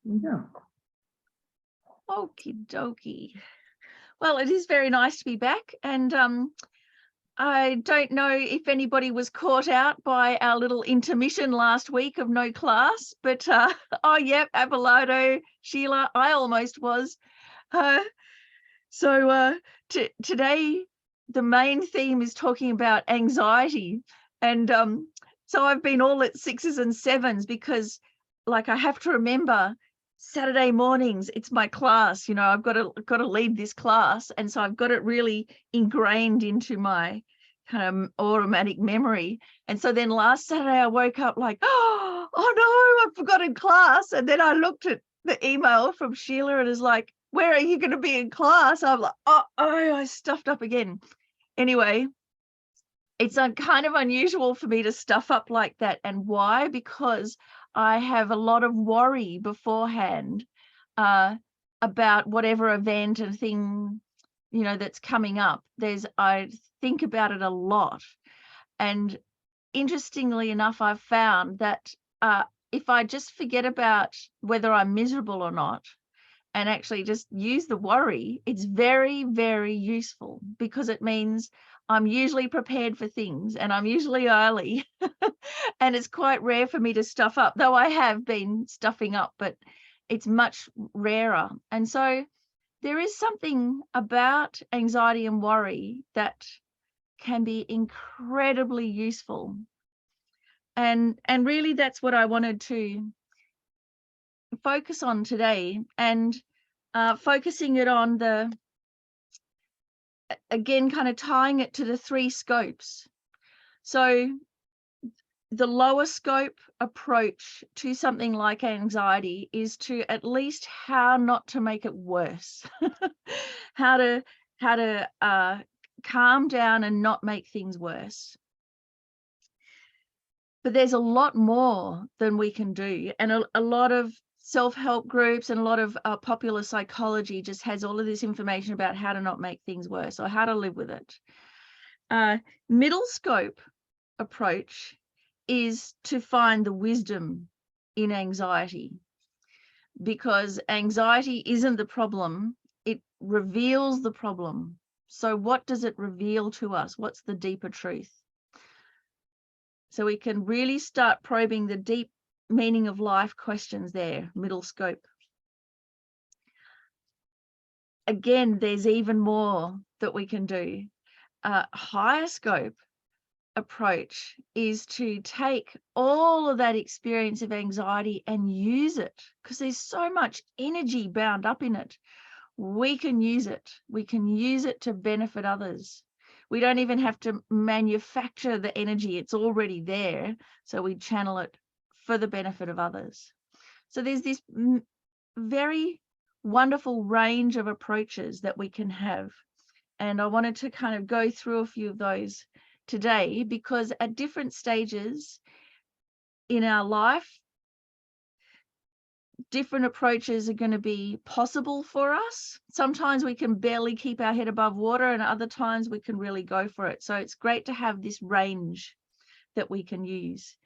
Yeah. Okie dokie. Well, it is very nice to be back, and I don't know if anybody was caught out by our little intermission last week of no class, but oh yep, Abelardo, Sheila, I almost was. So today the main theme is talking about anxiety, and so I've been all at 6s and 7s because, like, I have to remember Saturday mornings it's my class. You know, I've got to lead this class, and so I've got it really ingrained into my kind of automatic memory. And so then last Saturday I woke up like, oh no, I've forgotten class, and then I looked at the email from Sheila and is like, where are you going to be in class? I'm like, oh, I stuffed up again. Anyway, it's kind of unusual for me to stuff up like that. And why? Because I have a lot of worry beforehand about whatever event and thing, you know, that's coming up. I think about it a lot. And interestingly enough, I've found that if I just forget about whether I'm miserable or not, and actually just use the worry, it's very, very useful, because it means I'm usually prepared for things and I'm usually early. And it's quite rare for me to stuff up, though I have been stuffing up, but it's much rarer. And so there is something about anxiety and worry that can be incredibly useful. And really that's what I wanted to focus on today, and focusing it on again, kind of tying it to the 3 scopes. So the lower scope approach to something like anxiety is to at least how not to make it worse, how to calm down and not make things worse. But there's a lot more than we can do, and a lot of self-help groups and a lot of popular psychology just has all of this information about how to not make things worse or how to live with it. Middle scope approach is to find the wisdom in anxiety, because anxiety isn't the problem, it reveals the problem. So what does it reveal to us? What's the deeper truth? So we can really start probing the deep meaning of life questions there, middle scope. Again, there's even more that we can do. Higher scope approach is to take all of that experience of anxiety and use it, because there's so much energy bound up in it. We can use it. We can use it to benefit others. We don't even have to manufacture the energy. It's already there. So we channel it for the benefit of others. So there's this very wonderful range of approaches that we can have. And I wanted to kind of go through a few of those today, because at different stages in our life, different approaches are going to be possible for us. Sometimes we can barely keep our head above water, and other times we can really go for it. So it's great to have this range that we can use.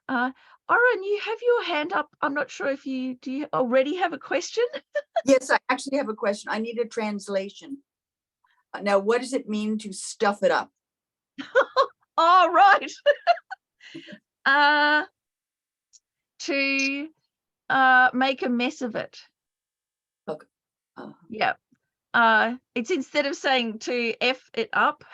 Oren, you have your hand up. I'm not sure if do you already have a question? Yes, I actually have a question. I need a translation. Now, what does it mean to stuff it up? Oh, right. To make a mess of it. Okay. Yeah. It's instead of saying to F it up.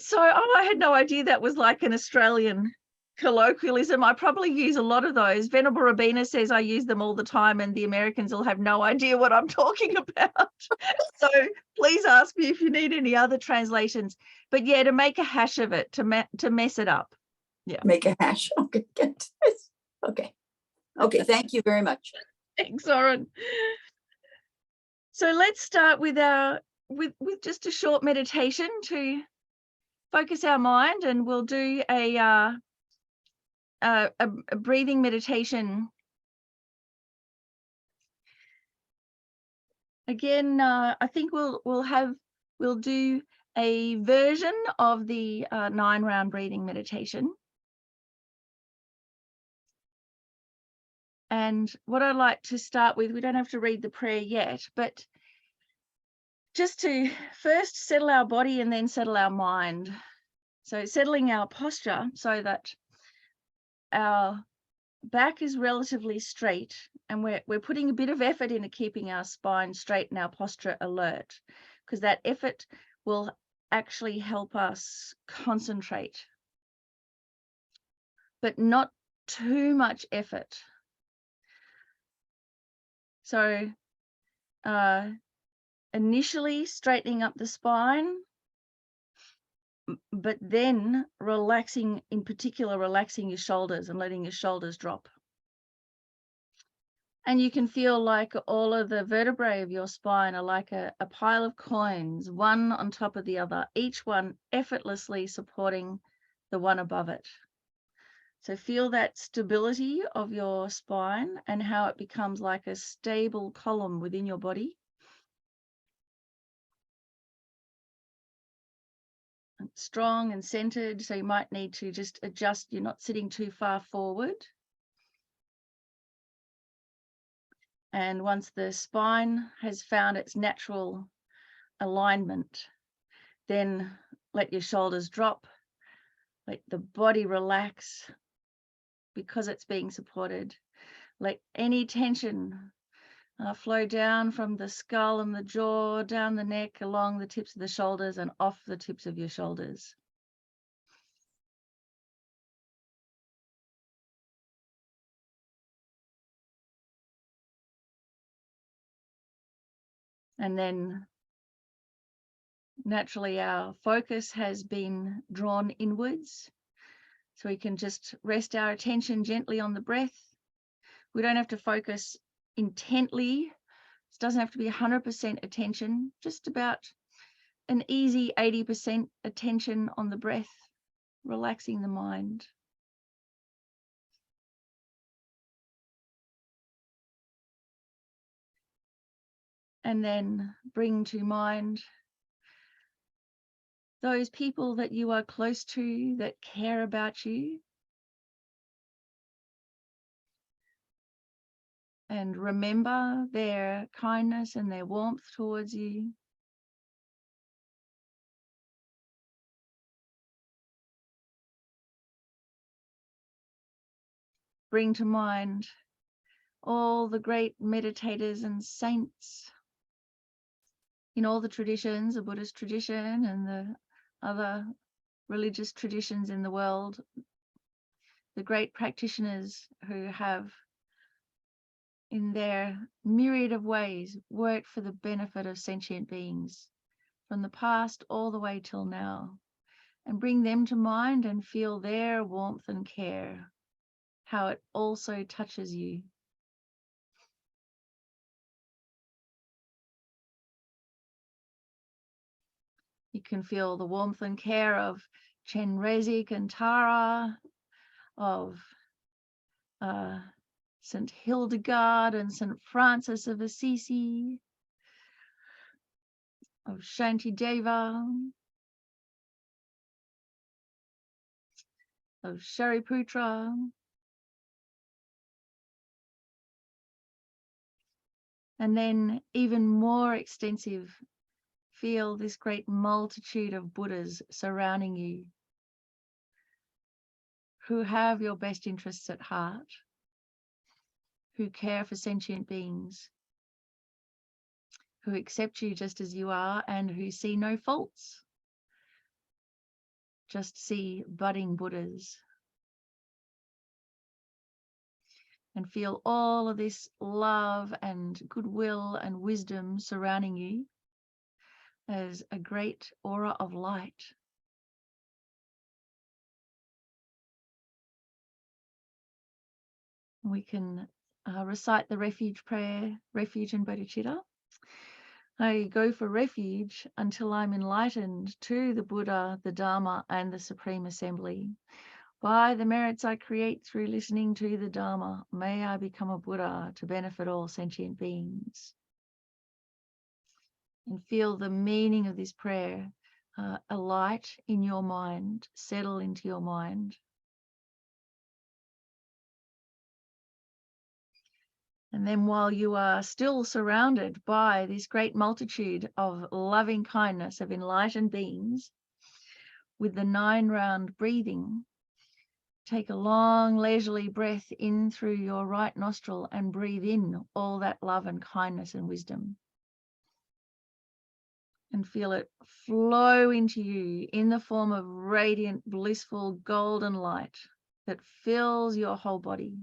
So I had no idea that was like an Australian colloquialism. I probably use a lot of those. Venerable Rabina says I use them all the time, and the Americans will have no idea what I'm talking about. So please ask me if you need any other translations. But yeah, to make a hash of it, to mess it up. Yeah. Make a hash. Okay, good. Okay. Okay, thank you very much. Thanks, Oren. So let's start with with just a short meditation to focus our mind, and we'll do a breathing meditation. Again, I think we'll do a version of the 9-round breathing meditation. And what I'd like to start with, we don't have to read the prayer yet, but just to first settle our body and then settle our mind. So settling our posture so that our back is relatively straight, and we're putting a bit of effort into keeping our spine straight and our posture alert, because that effort will actually help us concentrate, but not too much effort. So initially straightening up the spine, but then relaxing, in particular, relaxing your shoulders and letting your shoulders drop. And you can feel like all of the vertebrae of your spine are like a pile of coins, one on top of the other, each one effortlessly supporting the one above it. So feel that stability of your spine and how it becomes like a stable column within your body. Strong and centered, so you might need to just adjust. You're not sitting too far forward. And once the spine has found its natural alignment, then let your shoulders drop, let the body relax because it's being supported. Let any tension flow down from the skull and the jaw, down the neck, along the tips of the shoulders and off the tips of your shoulders. And then naturally our focus has been drawn inwards. So we can just rest our attention gently on the breath. We don't have to focus intently. It doesn't have to be 100% attention, just about an easy 80% attention on the breath, relaxing the mind. And then bring to mind those people that you are close to, that care about you. And remember their kindness and their warmth towards you. Bring to mind all the great meditators and saints in all the traditions, the Buddhist tradition and the other religious traditions in the world, the great practitioners who have, in their myriad of ways, worked for the benefit of sentient beings from the past all the way till now, and bring them to mind and feel their warmth and care, how it also touches you. You can feel the warmth and care of Chenrezig and Tara, of St. Hildegard and St. Francis of Assisi, of Shantideva, of Shariputra, and then even more extensive, feel this great multitude of Buddhas surrounding you who have your best interests at heart, who care for sentient beings, who accept you just as you are and who see no faults, just see budding Buddhas. And feel all of this love and goodwill and wisdom surrounding you as a great aura of light. We can recite the refuge prayer, refuge and bodhicitta. I go for refuge until I'm enlightened to the Buddha, the Dharma, and the Supreme Assembly. By the merits I create through listening to the Dharma, may I become a Buddha to benefit all sentient beings. And feel the meaning of this prayer, a light in your mind, settle into your mind. And then while you are still surrounded by this great multitude of loving kindness of enlightened beings, with the 9-round breathing, take a long leisurely breath in through your right nostril and breathe in all that love and kindness and wisdom. And feel it flow into you in the form of radiant, blissful, golden light that fills your whole body.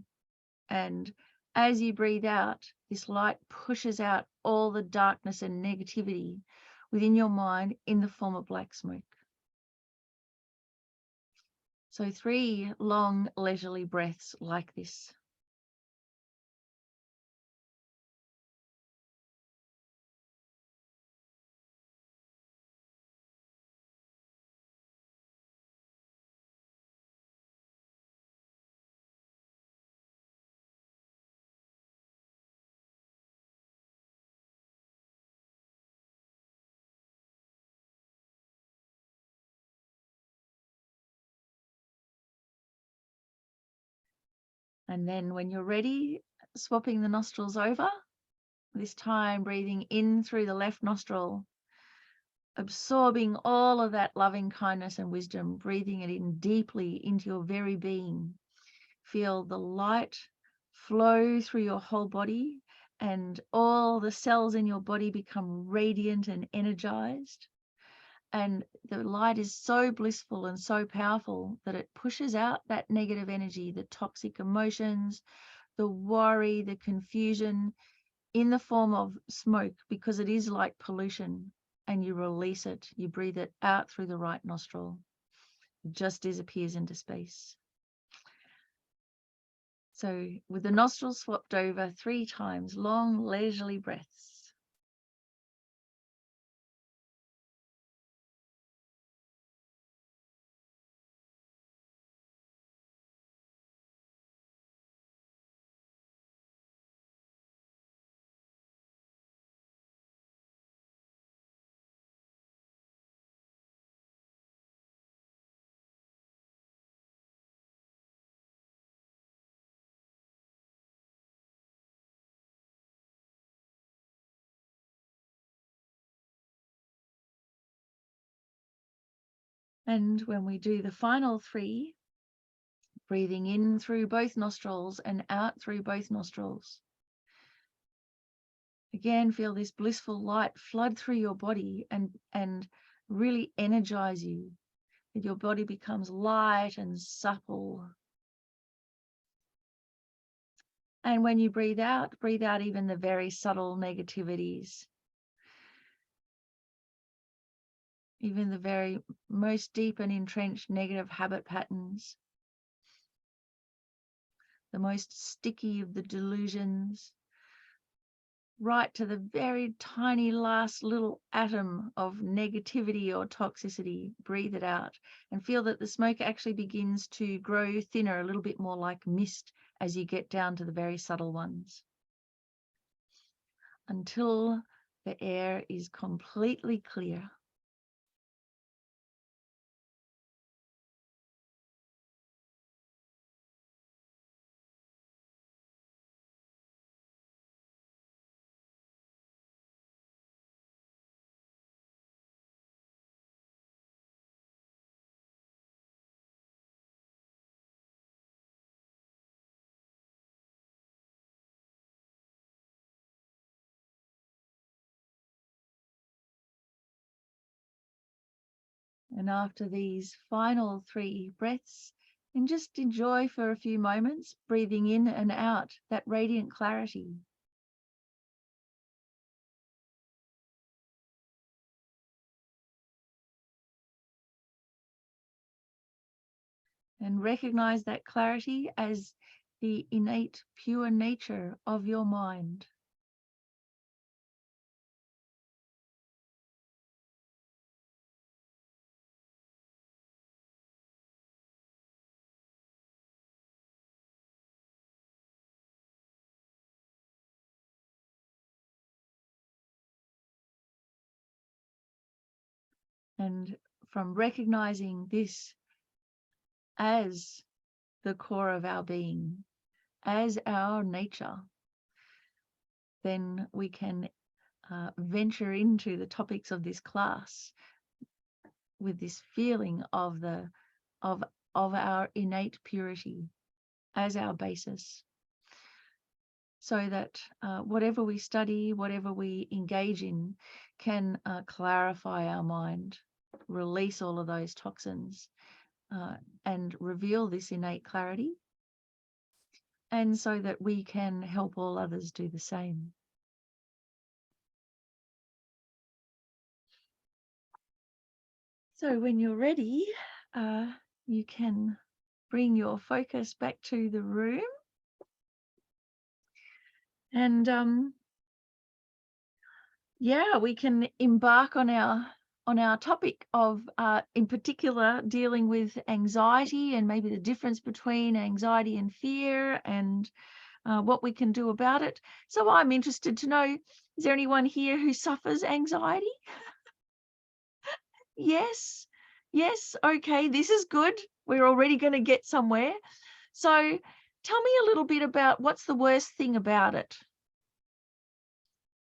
And as you breathe out, this light pushes out all the darkness and negativity within your mind in the form of black smoke. So 3 long, leisurely breaths like this. And then when you're ready, swapping the nostrils over, this time breathing in through the left nostril, absorbing all of that loving kindness and wisdom, breathing it in deeply into your very being. Feel the light flow through your whole body and all the cells in your body become radiant and energized. And the light is so blissful and so powerful that it pushes out that negative energy, the toxic emotions, the worry, the confusion in the form of smoke, because it is like pollution, and you release it. You breathe it out through the right nostril. It just disappears into space. So with the nostrils swapped over 3 times, long, leisurely breaths. And when we do the final 3, breathing in through both nostrils and out through both nostrils. Again, feel this blissful light flood through your body and really energize you. That your body becomes light and supple. And when you breathe out even the very subtle negativities. Even the very most deep and entrenched negative habit patterns. The most sticky of the delusions. Right to the very tiny last little atom of negativity or toxicity, breathe it out and feel that the smoke actually begins to grow thinner, a little bit more like mist as you get down to the very subtle ones, until the air is completely clear. And after these final 3 breaths, and just enjoy for a few moments, breathing in and out that radiant clarity. And recognize that clarity as the innate, pure nature of your mind. And from recognizing this as the core of our being, as our nature, then we can venture into the topics of this class with this feeling of our innate purity as our basis, so that whatever we study, whatever we engage in, can clarify our mind, release all of those toxins, and reveal this innate clarity, and so that we can help all others do the same. So when you're ready, you can bring your focus back to the room, and yeah, we can embark on our topic of, in particular, dealing with anxiety and maybe the difference between anxiety and fear, and what we can do about it. So I'm interested to know, is there anyone here who suffers anxiety? Yes. Okay, this is good. We're already going to get somewhere. So tell me a little bit about what's the worst thing about it.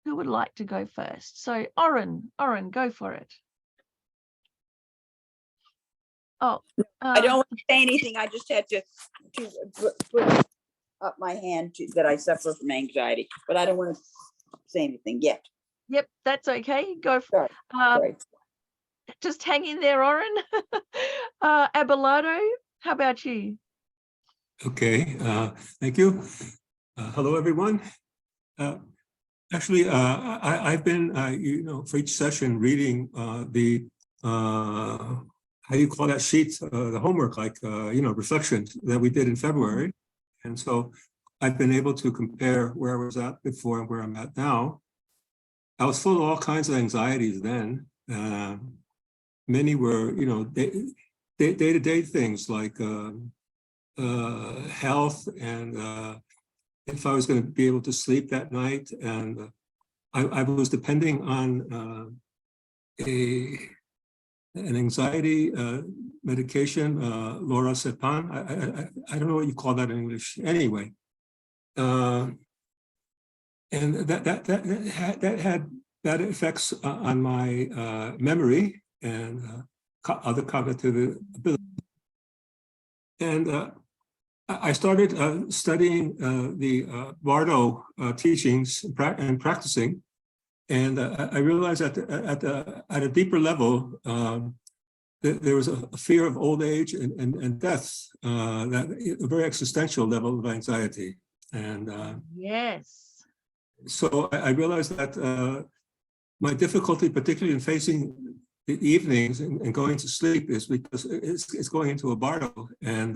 Who would like to go first? So Oren, go for it. Oh, I don't want to say anything. I just had to put up my hand that I suffer from anxiety, but I don't want to say anything yet. Yep, that's okay. Go for it. Sorry. Just hang in there, Oren. Abelardo, how about you? Okay, thank you. Hello, everyone. Actually, I've been, for each session reading the, how do you call that sheet, the homework, like, reflections that we did in February. And so I've been able to compare where I was at before and where I'm at now. I was full of all kinds of anxieties then. Many were, day-to-day things like health, and if I was going to be able to sleep that night. And I was depending on an anxiety medication, lorazepam. I don't know what you call that in English. Anyway, and that had bad effects on my memory and other cognitive abilities. And I started studying the Bardo teachings and practicing, and I realized at a deeper level there was a fear of old age and death, that a very existential level of anxiety. And yes. So I realized that my difficulty, particularly in facing the evenings and going to sleep, is because it's going into a Bardo. And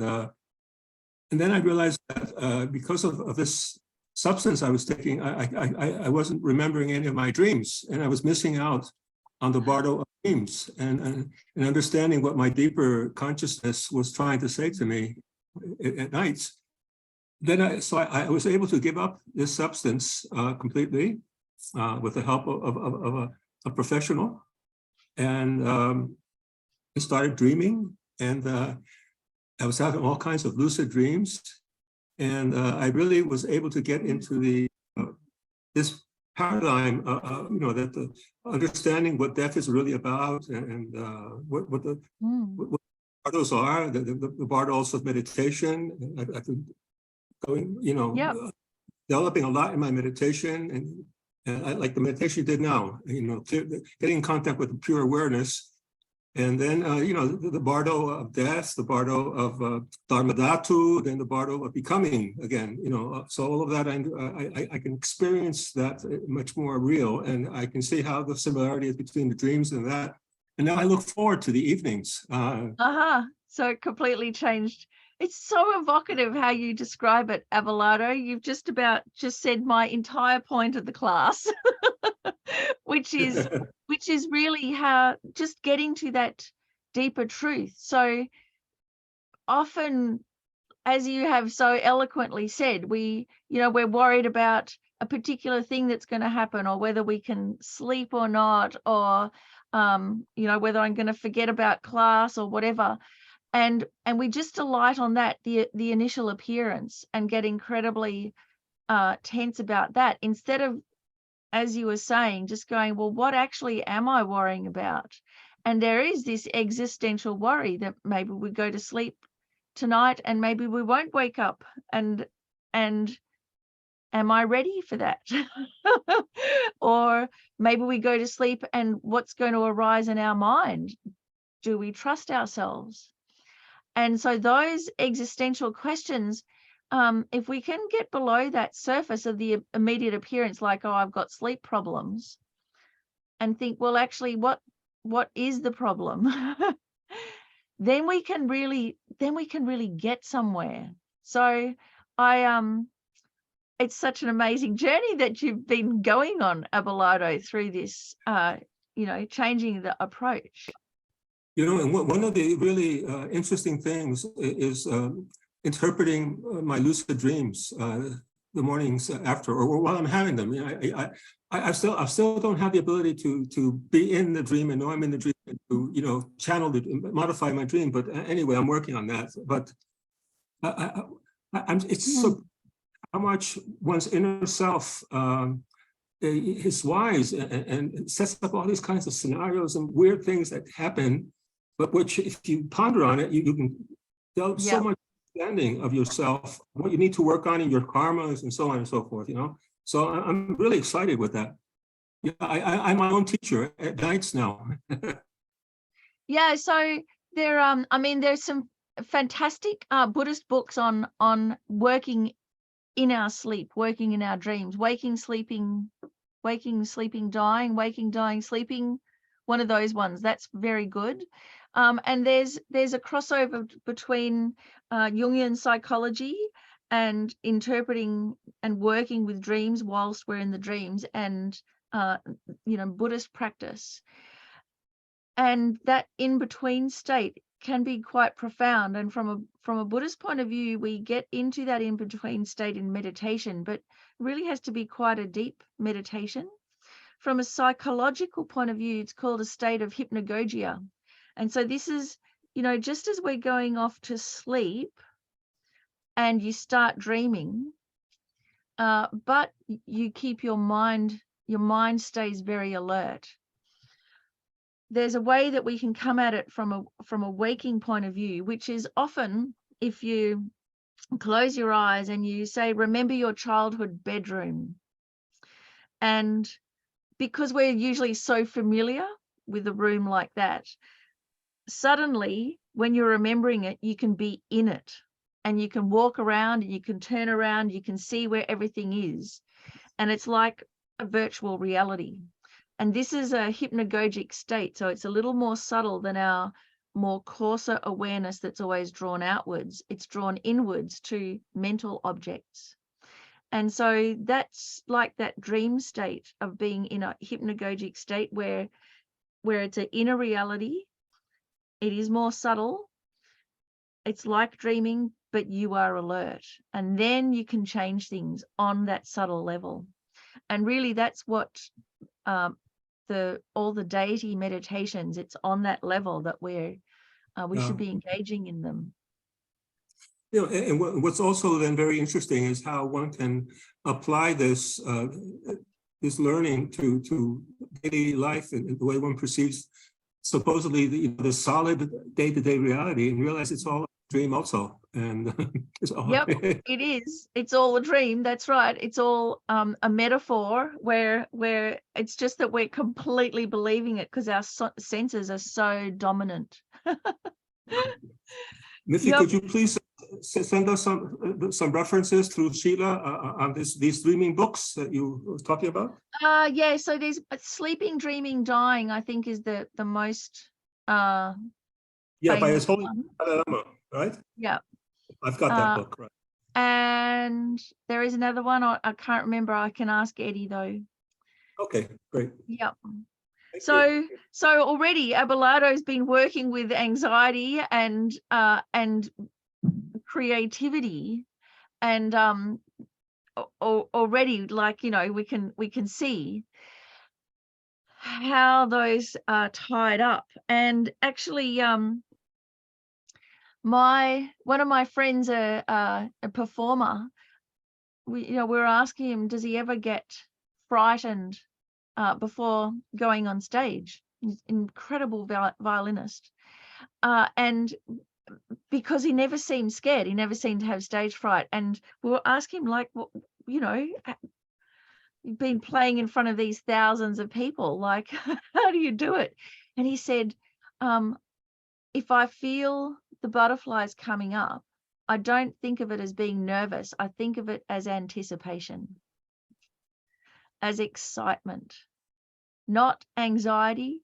then I realized that because of this substance I was taking, I wasn't remembering any of my dreams, and I was missing out on the Bardo of dreams and understanding what my deeper consciousness was trying to say to me at nights. Then I was able to give up this substance completely with the help of a professional, and I started dreaming, and I was having all kinds of lucid dreams, and I really was able to get into the this paradigm, that the understanding what death is really about, and what the what bardos are, the bardos of meditation. I've been going, developing a lot in my meditation, and I like the meditation you did now, getting in contact with the pure awareness. And then, the bardo of death, the bardo of dharmadhatu, then the bardo of becoming again, so all of that, I can experience that much more real, and I can see how the similarity is between the dreams and that. And now I look forward to the evenings. So it completely changed. It's so evocative how you describe it, Abelardo. You've just said my entire point of the class, which is really how just getting to that deeper truth. So often, as you have so eloquently said, we're worried about a particular thing that's going to happen, or whether we can sleep or not, or whether I'm going to forget about class or whatever. And we just delight on that, the initial appearance, and get incredibly tense about that, instead of, as you were saying, just going, well, what actually am I worrying about? And there is this existential worry that maybe we go to sleep tonight and maybe we won't wake up, and am I ready for that? Or maybe we go to sleep and what's going to arise in our mind? Do we trust ourselves? And so those existential questions, if we can get below that surface of the immediate appearance, like, oh, I've got sleep problems, and think, well, actually, what is the problem? then we can really get somewhere. So it's such an amazing journey that you've been going on, Abelardo, through this, changing the approach. And one of the really interesting things is interpreting my lucid dreams the mornings after, or while I'm having them. I still don't have the ability to be in the dream and know I'm in the dream, and to channel it, modify my dream. But anyway, I'm working on that. But it's so how much one's inner self is wise and sets up all these kinds of scenarios and weird things that happen, but which, if you ponder on it, you can develop so much understanding of yourself, what you need to work on in your karmas and so on and so forth, So I'm really excited with that. Yeah, I'm my own teacher at nights now. Yeah, so there's some fantastic Buddhist books on working in our sleep, working in our dreams, waking, sleeping, dying, waking, dying, sleeping. One of those ones, that's very good. And there's a crossover between Jungian psychology and interpreting and working with dreams whilst we're in the dreams, and Buddhist practice. And that in-between state can be quite profound. And from a Buddhist point of view, we get into that in-between state in meditation, but really has to be quite a deep meditation. From a psychological point of view, it's called a state of hypnagogia. And so this is, just as we're going off to sleep and you start dreaming, but you keep your mind stays very alert. There's a way that we can come at it from a waking point of view, which is often, if you close your eyes and you say, remember your childhood bedroom. And because we're usually so familiar with a room like that, suddenly when you're remembering it, you can be in it, and you can walk around and you can turn around, you can see where everything is. And it's like a virtual reality. And this is a hypnagogic state. So it's a little more subtle than our more coarser awareness that's always drawn outwards. It's drawn inwards to mental objects. And so that's like that dream state of being in a hypnagogic state where it's an inner reality. It is more subtle. It's like dreaming, but you are alert. And then you can change things on that subtle level. And really that's what all the deity meditations, it's on that level that we should be engaging in them. And what's also then very interesting is how one can apply this this learning to daily life and the way one perceives supposedly the solid day-to-day reality, and realize it's all a dream also. And it's all it is. It's all a dream. That's right. It's all a metaphor where it's just that we're completely believing it because our senses are so dominant. Miffi, could you please send us some references through Sheila on these dreaming books that you were talking about? Yeah, so there's Sleeping, Dreaming, Dying, I think is the most by His Holy Dalai Lama, right? Yeah. I've got that book, right. And there is another one, I can't remember. I can ask Eddie though. Okay, great. Yep. So already Abelardo's been working with anxiety and creativity, and already, like, we can see how those are tied up. And actually one of my friends, a performer, we're asking him, does he ever get frightened before going on stage? He's an incredible violinist. And because he never seemed scared, he never seemed to have stage fright. And we were asking him, like, well, you've been playing in front of these thousands of people, like, how do you do it? And he said, if I feel the butterflies coming up, I don't think of it as being nervous. I think of it as anticipation, as excitement, not anxiety,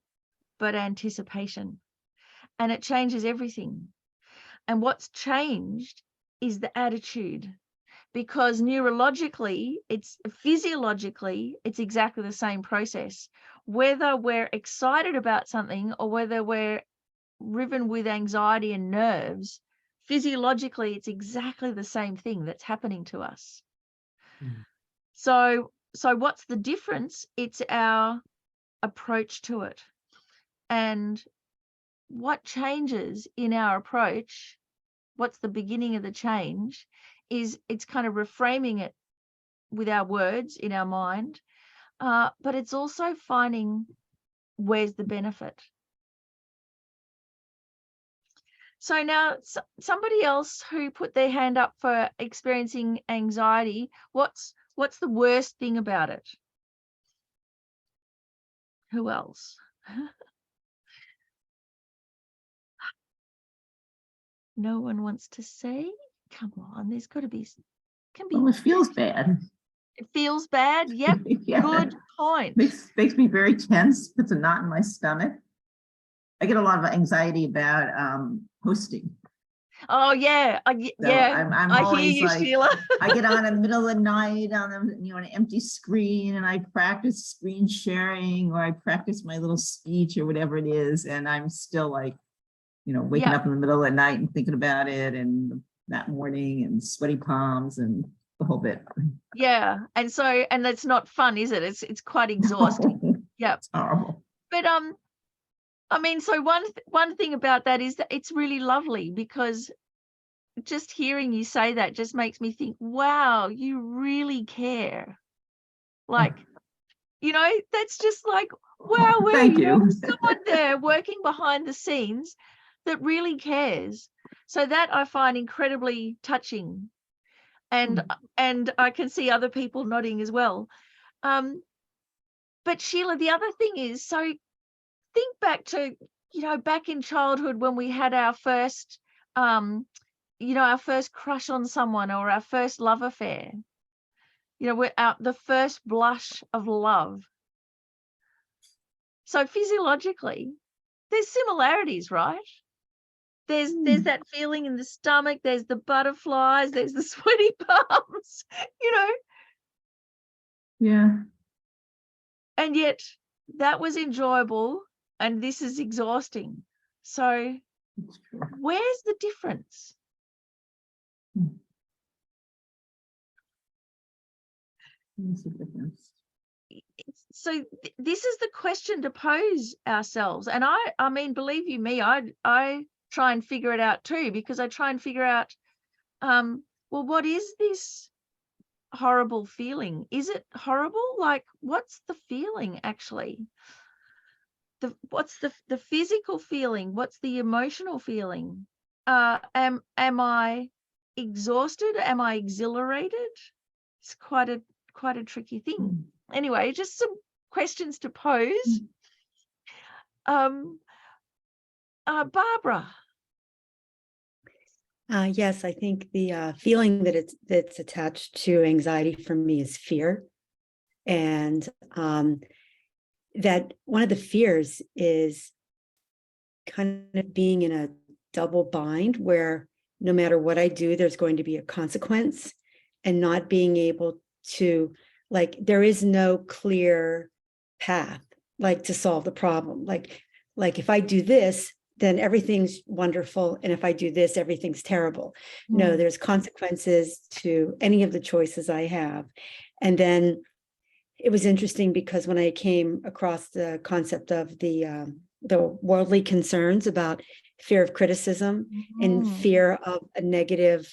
but anticipation. And it changes everything. And what's changed is the attitude, because neurologically, physiologically, it's exactly the same process. Whether we're excited about something or whether we're riven with anxiety and nerves, physiologically, it's exactly the same thing that's happening to us. So what's the difference? It's our approach to it. And what changes in our approach, what's the beginning of the change, is it's kind of reframing it with our words in our mind, but it's also finding where's the benefit. So now somebody else who put their hand up for experiencing anxiety, what's the worst thing about it? Who else? No one wants to say? Come on, there's got to be, Well, it feels bad. It feels bad? Yep, Yeah. good point. Makes me very tense, puts a knot in my stomach. I get a lot of anxiety about hosting. Oh yeah, So yeah. I'm I hear always you, like, Sheila. I get on in the middle of the night on an empty screen, and I practice screen sharing, or I practice my little speech or whatever it is, and I'm still like, waking up in the middle of the night and thinking about it, and that morning, and sweaty palms and the whole bit. Yeah, and that's not fun, is it? It's quite exhausting. Yeah, it's horrible. But I mean, so one thing about that is that it's really lovely, because just hearing you say that just makes me think, wow, you really care. Like, that's just like, wow, Thank you. There's someone there working behind the scenes that really cares. So that I find incredibly touching. And I can see other people nodding as well. But Sheila, the other thing is, so think back to, back in childhood when we had our first, our first crush on someone, or our first love affair, the first blush of love. So physiologically, there's similarities, right? There's that feeling in the stomach, there's the butterflies, there's the sweaty palms, Yeah. And yet that was enjoyable and this is exhausting. So where's the difference? What's the difference? So this is the question to pose ourselves. And I mean, believe you me, I try and figure it out too, because I try and figure out, well, what is this horrible feeling? Is it horrible? Like, what's the feeling actually? What's the physical feeling? What's the emotional feeling? Am I exhausted? Am I exhilarated? It's quite a tricky thing. Anyway, just some questions to pose. Barbara. Yes, I think the feeling that's attached to anxiety for me is fear, and that one of the fears is kind of being in a double bind where no matter what I do, there's going to be a consequence, and not being able to, like, there is no clear path, like, to solve the problem. Like if I do this, then everything's wonderful. And if I do this, everything's terrible. No, there's consequences to any of the choices I have. And then it was interesting because when I came across the concept of the worldly concerns about fear of criticism and fear of a negative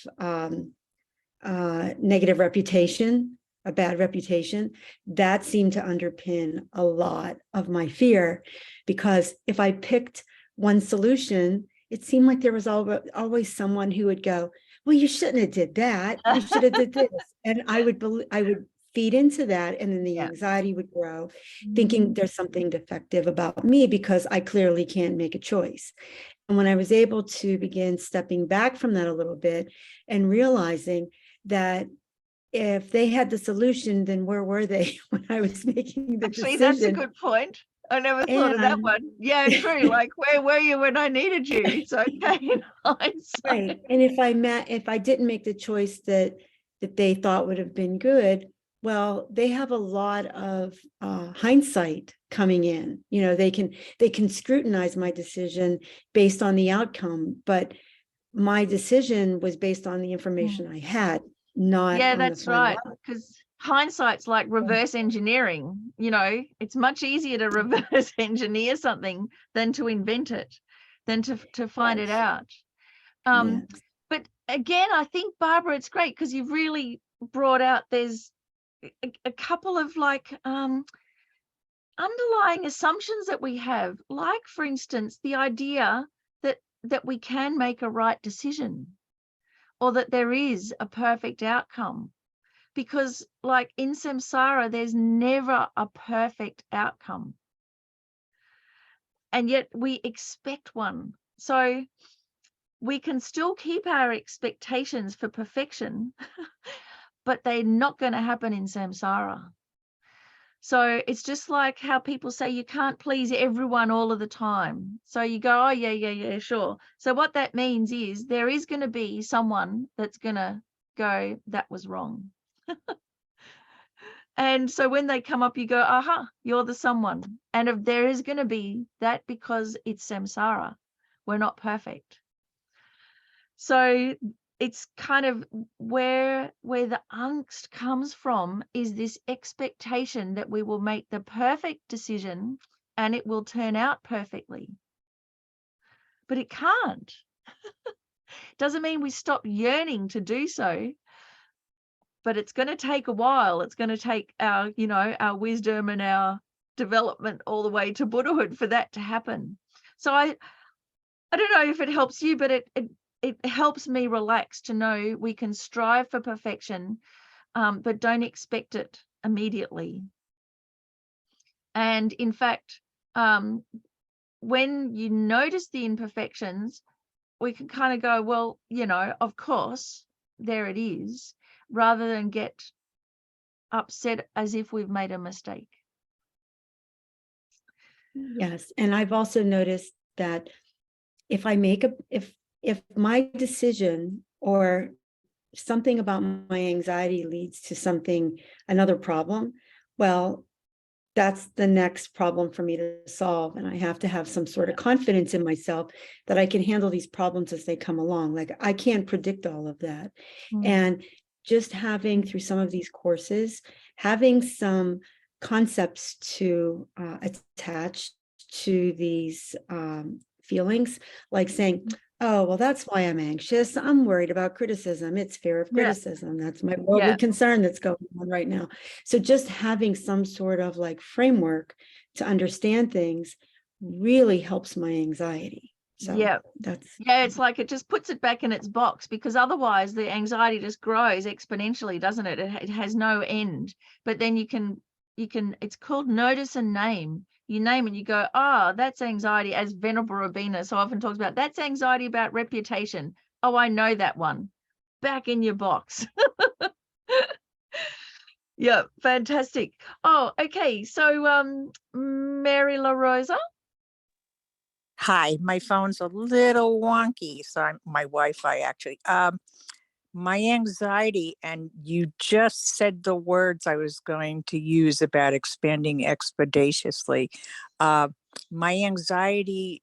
negative reputation, a bad reputation, that seemed to underpin a lot of my fear, because if I picked one solution, it seemed like there was always someone who would go, well, you shouldn't have did that. You should have did this. And I would feed into that. And then the Yeah. anxiety would grow, thinking there's something defective about me because I clearly can't make a choice. And when I was able to begin stepping back from that a little bit and realizing that if they had the solution, then where were they when I was making the Actually, decision? that's a good point. I never thought of that And- one. Yeah, true. Like, where were you when I needed you? It's okay in hindsight. Right. And if I didn't make the choice that they thought would have been good, well, they have a lot of hindsight coming in. You know, they can scrutinize my decision based on the outcome, but my decision was based on the information I had, not Yeah, on the that's final right. outcome. Because hindsight's like reverse engineering. You know, it's much easier to reverse engineer something than to invent it, than to find it Yes. out. Yes. But again, I think, Barbara, it's great because you've really brought out, there's a couple of like underlying assumptions that we have, like, for instance, the idea that we can make a right decision, or that there is a perfect outcome. Because like in samsara, there's never a perfect outcome. And yet we expect one. So we can still keep our expectations for perfection, but they're not going to happen in samsara. So it's just like how people say you can't please everyone all of the time. So you go, oh, yeah, sure. So what that means is there is going to be someone that's going to go, that was wrong. And so when they come up, you go, aha, you're the someone. And if there is going to be that, because it's samsara, we're not perfect. So it's kind of where the angst comes from, is this expectation that we will make the perfect decision and it will turn out perfectly. But it can't. Doesn't mean we stop yearning to do so, but it's going to take a while. It's going to take our, you know, our wisdom and our development all the way to Buddhahood for that to happen. So I don't know if it helps you, but it helps me relax to know we can strive for perfection, but don't expect it immediately. And in fact, when you notice the imperfections, we can kind of go, well, you know, of course, there it is, rather than get upset as if we've made a mistake. Yes. And I've also noticed that if I make if my decision or something about my anxiety leads to another problem, well, that's the next problem for me to solve. And I have to have some sort of confidence in myself that I can handle these problems as they come along. Like, I can't predict all of that. And just having, through some of these courses, having some concepts to attach to these feelings, like saying, oh, well, that's why I'm anxious. I'm worried about criticism. It's fear of criticism. That's my worldly concern that's going on right now. So just having some sort of like framework to understand things really helps my anxiety. So it's like it just puts it back in its box, because otherwise the anxiety just grows exponentially, doesn't it? It has no end. But then you can, it's called notice and name. You name it, you go, oh, that's anxiety, as Venerable Robina so often talks about. That's anxiety about reputation. Oh, I know that one. Back in your box. Yeah, fantastic. Oh, okay. So Mary La Rosa. Hi, my phone's a little wonky, so my Wi-Fi actually. My anxiety, and you just said the words I was going to use about expanding expeditiously. My anxiety,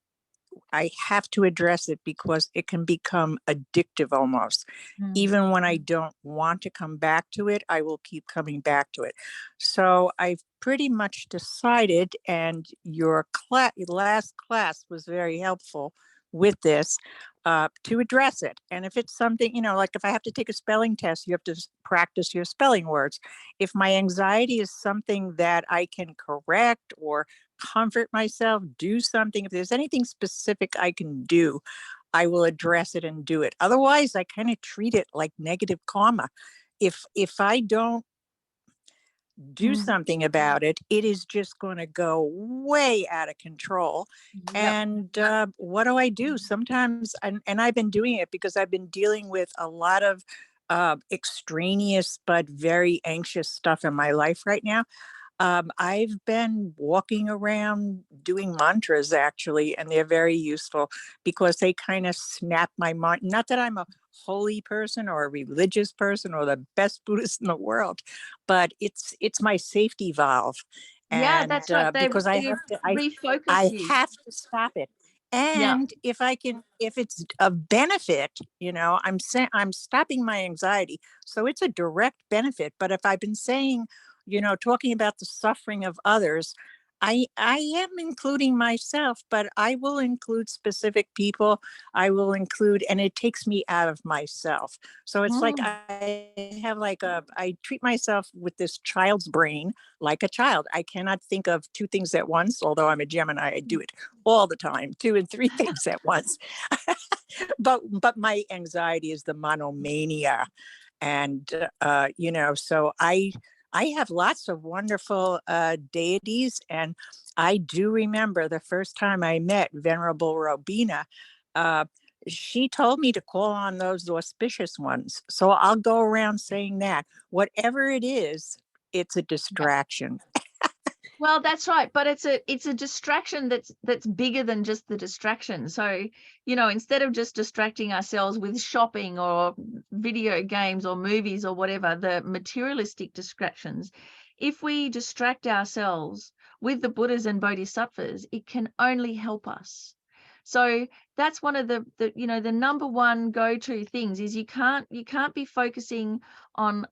I have to address it because it can become addictive almost. Even when I don't want to come back to it, I will keep coming back to it. So I've pretty much decided, and your last class was very helpful with this. to address it. And if it's something, like if I have to take a spelling test, you have to practice your spelling words. If my anxiety is something that I can correct or comfort myself, do something, if there's anything specific I can do, I will address it and do it. Otherwise, I kind of treat it like negative karma. If I don't do something about it, it is just going to go way out of control. Yep. And what do I do? Sometimes, and I've been doing it because I've been dealing with a lot of extraneous but very anxious stuff in my life right now. I've been walking around doing mantras actually, and they're very useful because they kind of snap my mind. Not that I'm a holy person or a religious person or the best Buddhist in the world, but it's my safety valve. Yeah, And that's right. They because I refocus you. have to stop it. Yeah. And if it's a benefit, I'm stopping my anxiety. So it's a direct benefit. But if I've been saying, talking about the suffering of others, I am including myself, but I will include specific people. I will include, and it takes me out of myself. So it's like I have I treat myself with this child's brain like a child. I cannot think of two things at once, although I'm a Gemini, I do it all the time, 2 and 3 things at once. But my anxiety is the monomania. And, so I have lots of wonderful deities, and I do remember the first time I met Venerable Robina, she told me to call on those auspicious ones. So I'll go around saying that. Whatever it is, it's a distraction. Well, that's right, but it's a distraction that's bigger than just the distraction. So, instead of just distracting ourselves with shopping or video games or movies or whatever, the materialistic distractions, if we distract ourselves with the Buddhas and Bodhisattvas, it can only help us. So that's one of the number one go-to things is you can't be focusing on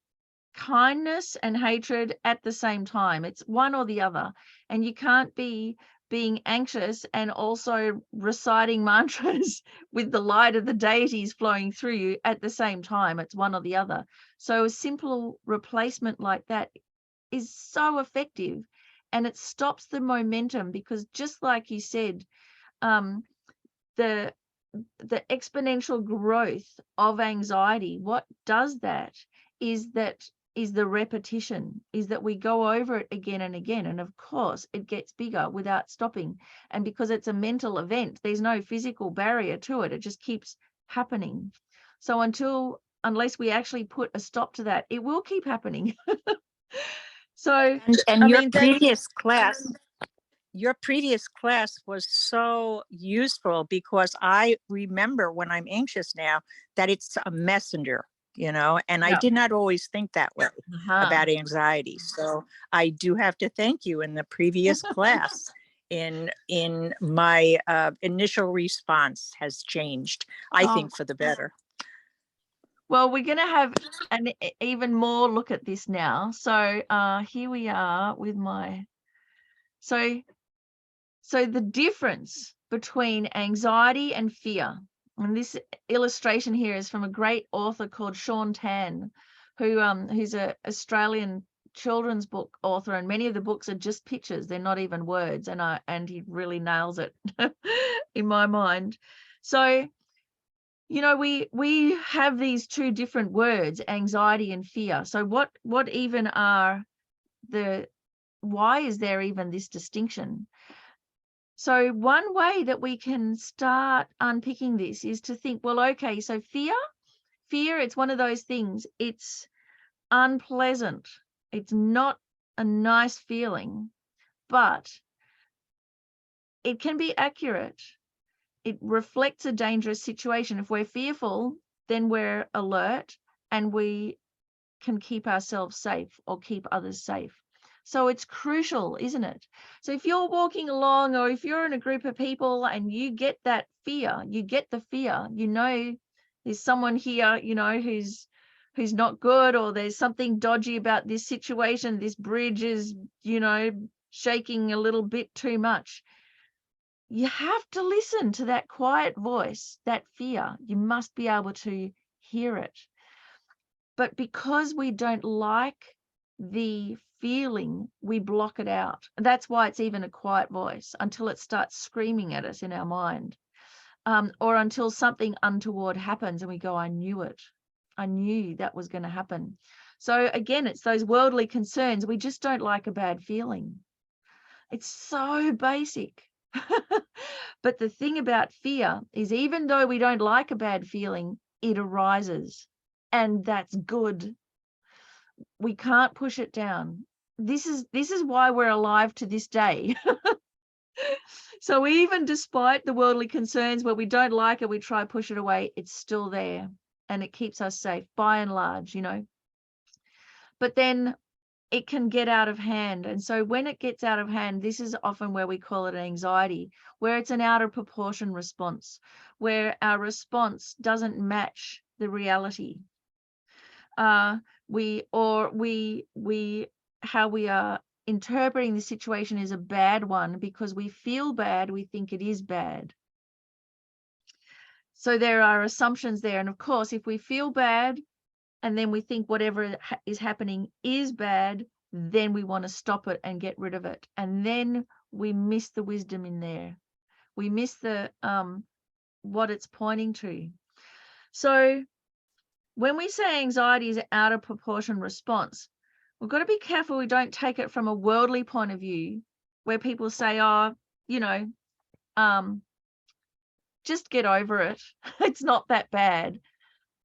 kindness and hatred at the same time. It's one or the other, and you can't be being anxious and also reciting mantras with the light of the deities flowing through you at the same time. It's one or the other. So a simple replacement like that is so effective, and it stops the momentum, because just like you said, the exponential growth of anxiety, what does that is the repetition, is that we go over it again and again. And of course, it gets bigger without stopping. And because it's a mental event, there's no physical barrier to it. It just keeps happening. So unless we actually put a stop to that, it will keep happening. So, and your previous class was so useful, because I remember when I'm anxious now that it's a messenger. And I did not always think that way about anxiety. So I do have to thank you in the previous class. In my initial response has changed, I think, for the better. Well, we're going to have an even more look at this now. So here we are with so the difference between anxiety and fear. And this illustration here is from a great author called Sean Tan, who's an Australian children's book author, and many of the books are just pictures. They're not even words, and he really nails it in my mind. So, we have these two different words, anxiety and fear. So what even are why is there even this distinction? So one way that we can start unpicking this is to think, well, okay, so fear, it's one of those things. It's unpleasant. It's not a nice feeling, but it can be accurate. It reflects a dangerous situation. If we're fearful, then we're alert and we can keep ourselves safe or keep others safe. So it's crucial, isn't it? So if you're walking along, or if you're in a group of people and you get that fear, there's someone here, who's not good, or there's something dodgy about this situation, this bridge is, shaking a little bit too much. you have to listen to that quiet voice, that fear. You must be able to hear it. But because we don't like the feeling, we block it out. That's why it's even a quiet voice, until it starts screaming at us in our mind, or until something untoward happens and we go, I knew it. I knew that was going to happen. So again, it's those worldly concerns. We just don't like a bad feeling. It's so basic. But the thing about fear is, even though we don't like a bad feeling, it arises, and that's good. We can't push it down. This is why we're alive to this day. So even despite the worldly concerns where we don't like it, we try to push it away, it's still there, and it keeps us safe by and large, you know. But then it can get out of hand. And so when it gets out of hand, this is often where we call it anxiety, where it's an out of proportion response, where our response doesn't match the reality. How we are interpreting the situation is a bad one because we feel bad, we think it is bad. So there are assumptions there. And of course, if we feel bad and then we think whatever is happening is bad, then we want to stop it and get rid of it. And then we miss the wisdom in there. We miss the what it's pointing to. So when we say anxiety is an out of proportion response, we've got to be careful we don't take it from a worldly point of view, where people say, oh, you know, just get over it. It's not that bad.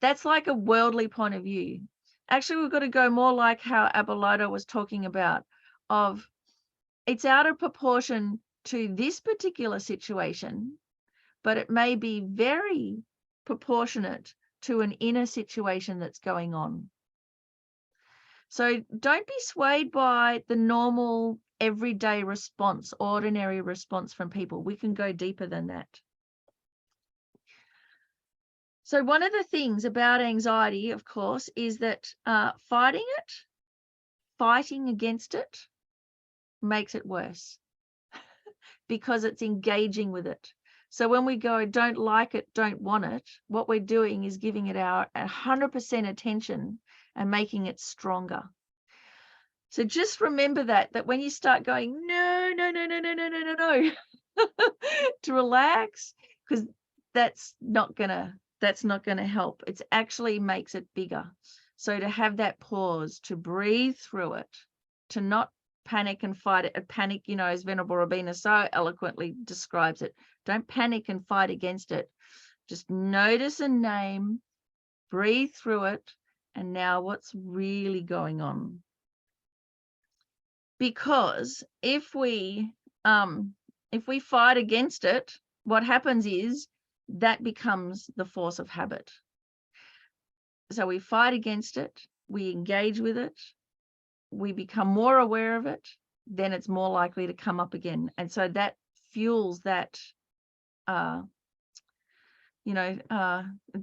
That's like a worldly point of view. Actually, we've got to go more like how Abelardo was talking about, of it's out of proportion to this particular situation, but it may be very proportionate to an inner situation that's going on. So don't be swayed by the normal everyday response, ordinary response from people. We can go deeper than that. So one of the things about anxiety, of course, is that fighting against it makes it worse because it's engaging with it. So when we go, don't like it, don't want it, what we're doing is giving it our 100% attention and making it stronger. So just remember that when you start going, no, to relax, because that's not gonna help. It actually makes it bigger. So to have that pause, to breathe through it, to not panic and fight it. Panic, you know, as Venerable Robina so eloquently describes it, don't panic and fight against it. Just notice and name, breathe through it, and now what's really going on. Because if we fight against it, what happens is that becomes the force of habit. So we fight against it, we engage with it, we become more aware of it, then it's more likely to come up again. And so that fuels that,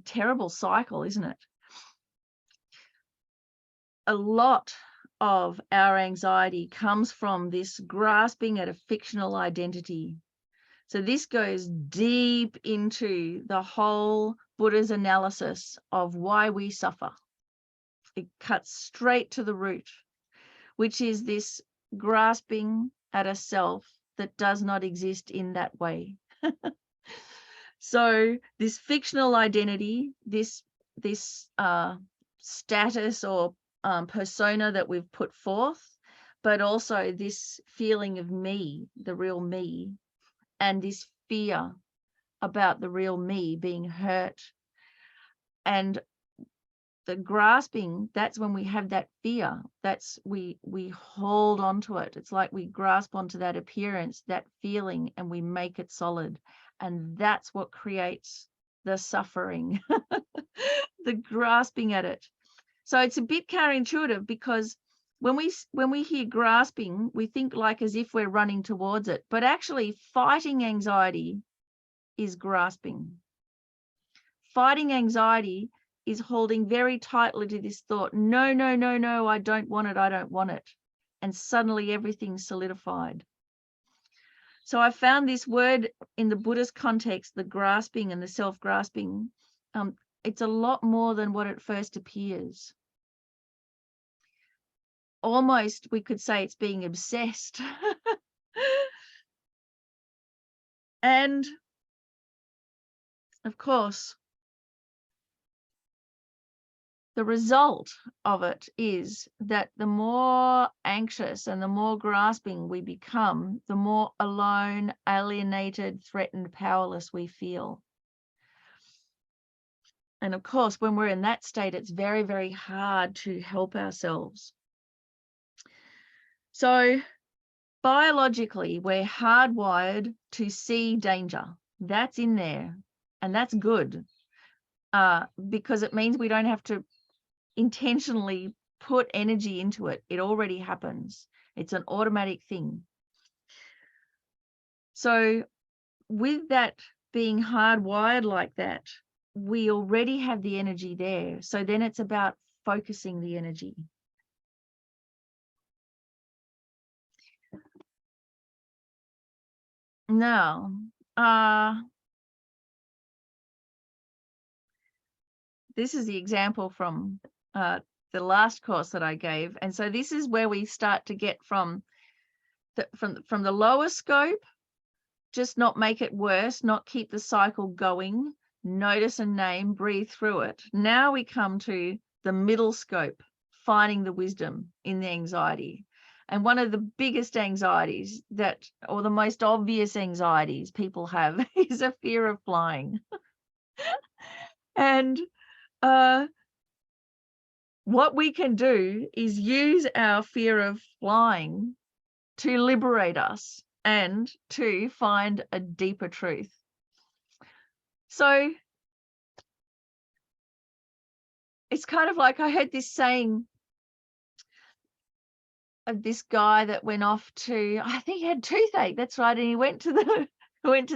terrible cycle, isn't it? A lot of our anxiety comes from this grasping at a fictional identity. So this goes deep into the whole Buddha's analysis of why we suffer. It cuts straight to the root, which is this grasping at a self that does not exist in that way. So this fictional identity, this status or persona that we've put forth, but also this feeling of me, the real me, and this fear about the real me being hurt. And the grasping, that's when we have that fear, that's we hold on to it. It's like we grasp onto that appearance, that feeling, and we make it solid. And that's what creates the suffering, the grasping at it. So it's a bit counterintuitive, because when we hear grasping, we think like as if we're running towards it, but actually fighting anxiety is grasping. Fighting anxiety is holding very tightly to this thought, no, I don't want it, I don't want it. And suddenly everything's solidified. So I found this word in the Buddhist context, the grasping and the self-grasping. It's a lot more than what it first appears. Almost we could say it's being obsessed. And of course, the result of it is that the more anxious and the more grasping we become, the more alone, alienated, threatened, powerless we feel. And of course, when we're in that state, it's very, very hard to help ourselves. So biologically, we're hardwired to see danger. That's in there, and that's good, because it means we don't have to intentionally put energy into it. It already happens. It's an automatic thing. So with that being hardwired like that, we already have the energy there. So then it's about focusing the energy. Now, this is the example from the last course that I gave. And so this is where we start to get from the lower scope, just not make it worse, not keep the cycle going, notice and name, breathe through it. Now we come to the middle scope, finding the wisdom in the anxiety. And one of the biggest anxieties or the most obvious anxieties people have is a fear of flying. And what we can do is use our fear of flying to liberate us and to find a deeper truth. So it's kind of like I heard this saying of this guy that went off to, I think he had toothache, that's right, and he went to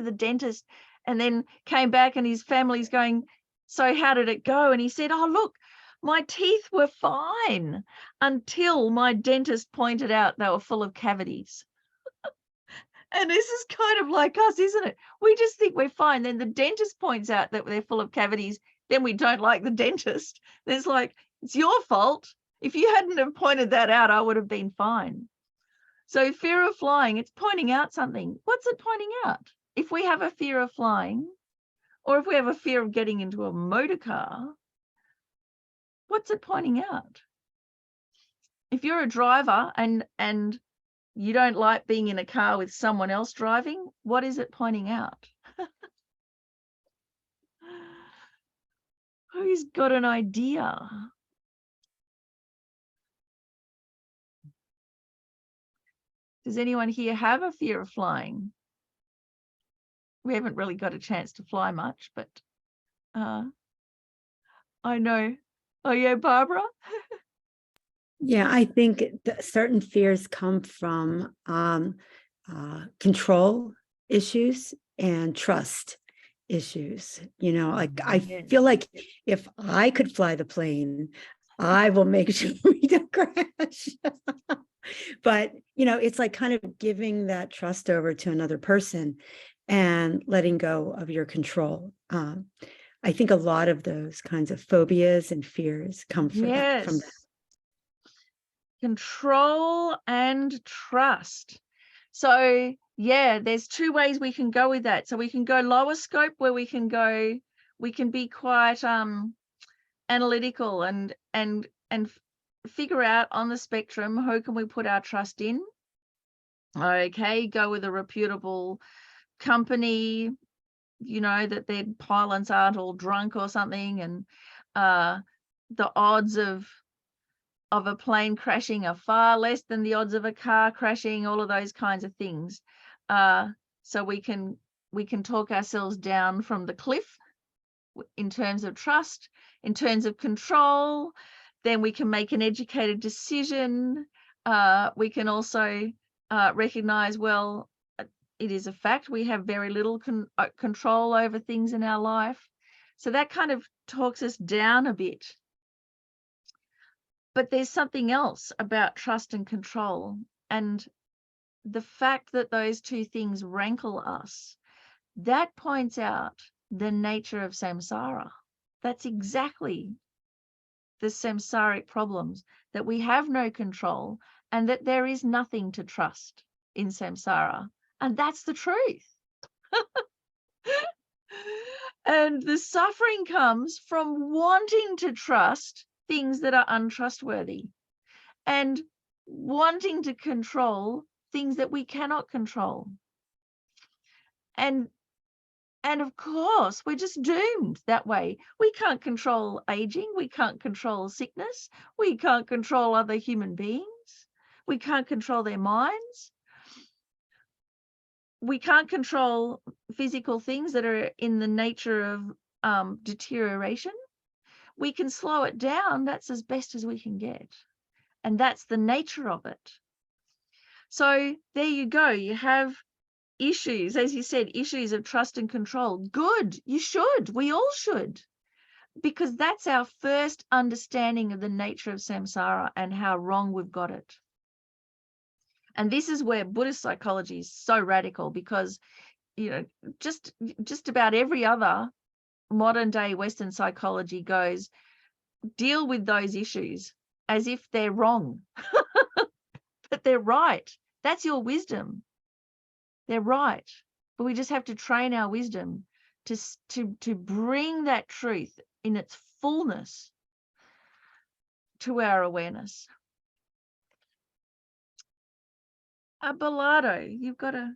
the dentist and then came back and his family's going, so how did it go? And he said, oh, look, my teeth were fine until my dentist pointed out they were full of cavities. And this is kind of like us, isn't it? We just think we're fine. Then the dentist points out that they're full of cavities. Then we don't like the dentist. There's like, it's your fault. If you hadn't have pointed that out, I would have been fine. So fear of flying, it's pointing out something. What's it pointing out? If we have a fear of flying, or if we have a fear of getting into a motor car, what's it pointing out? If you're a driver and you don't like being in a car with someone else driving, what is it pointing out? Who's got an idea? Does anyone here have a fear of flying? We haven't really got a chance to fly much, but I know. Oh yeah, Barbara? Yeah, I think certain fears come from control issues and trust issues. You know, like I feel like if I could fly the plane, I will make sure we don't crash. But, you know, it's like kind of giving that trust over to another person and letting go of your control. I think a lot of those kinds of phobias and fears come from that. Control and trust. So yeah, there's two ways we can go with that. So we can go lower scope, where we can be quite analytical and figure out on the spectrum, who can we put our trust in? Okay, go with a reputable company, you know, that their pilots aren't all drunk or something, and the odds of a plane crashing are far less than the odds of a car crashing, all of those kinds of things. So we can talk ourselves down from the cliff in terms of trust, in terms of control. Then we can make an educated decision. We can also recognize, well, it is a fact we have very little control over things in our life. So that kind of talks us down a bit. But there's something else about trust and control. And the fact that those two things rankle us, that points out the nature of samsara. That's exactly the samsaric problems, that we have no control and that there is nothing to trust in samsara. And that's the truth. And the suffering comes from wanting to trust things that are untrustworthy and wanting to control things that we cannot control. And of course, we're just doomed that way. We can't control aging. We can't control sickness. We can't control other human beings. We can't control their minds. We can't control physical things that are in the nature of deterioration. We can slow it down. That's as best as we can get. And that's the nature of it. So there you go. You have issues, as you said, issues of trust and control. Good. You should. We all should. Because that's our first understanding of the nature of samsara and how wrong we've got it. And this is where Buddhist psychology is so radical, because, you know, just about every other modern day Western psychology goes, deal with those issues as if they're wrong, but they're right. That's your wisdom. They're right. But we just have to train our wisdom to bring that truth in its fullness to our awareness. Abelardo, you've got a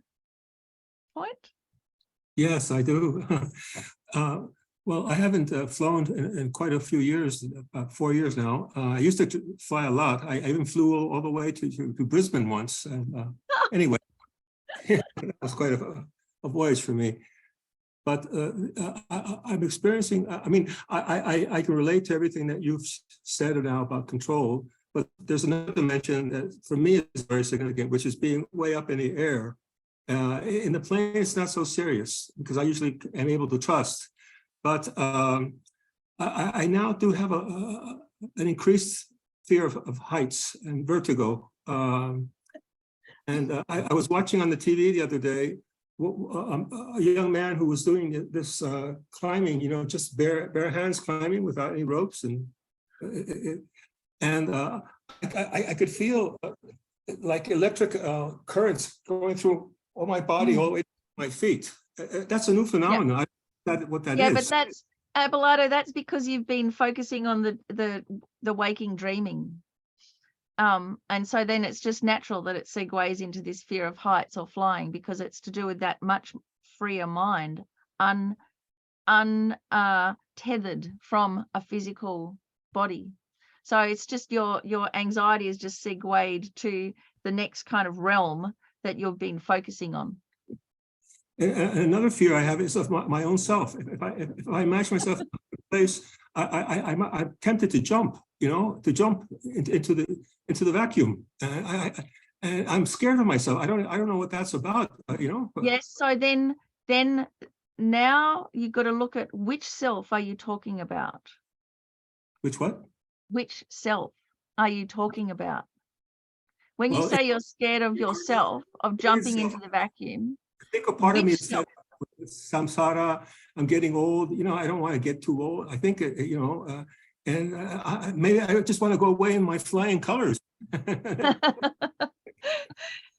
point? Yes, I do. Well, I haven't flown in quite a few years, about 4 years now. I used to fly a lot. I even flew all the way to Brisbane once. And, anyway, that was quite a voyage for me. But I'm experiencing, I mean, I can relate to everything that you've said now about control, but there's another dimension that for me is very significant, which is being way up in the air. In the plane, it's not so serious because I usually am able to trust. But I now do have an increased fear of heights and vertigo. And I was watching on the TV the other day, a young man who was doing this climbing, you know, just bare hands climbing without any ropes. And I could feel like electric currents going through all my body, all the way to my feet. That's a new phenomenon. Yeah. What that is. But that's, Abelardo, that's because you've been focusing on the waking dreaming. And so then it's just natural that it segues into this fear of heights or flying, because it's to do with that much freer mind, tethered from a physical body. So it's just your anxiety is just segued to the next kind of realm that you've been focusing on. And another fear I have is of my own self. If I imagine myself in a place, I'm tempted to jump, you know, into the vacuum. And I'm scared of myself. I don't know what that's about, you know. But. Yes. So then now you've got to look at which self are you talking about? Which what? Which self are you talking about? When you say you're scared of yourself, of jumping into the vacuum. I think a part of me is samsara. I'm getting old. You know, I don't want to get too old. I think, you know, maybe I just want to go away in my flying colors.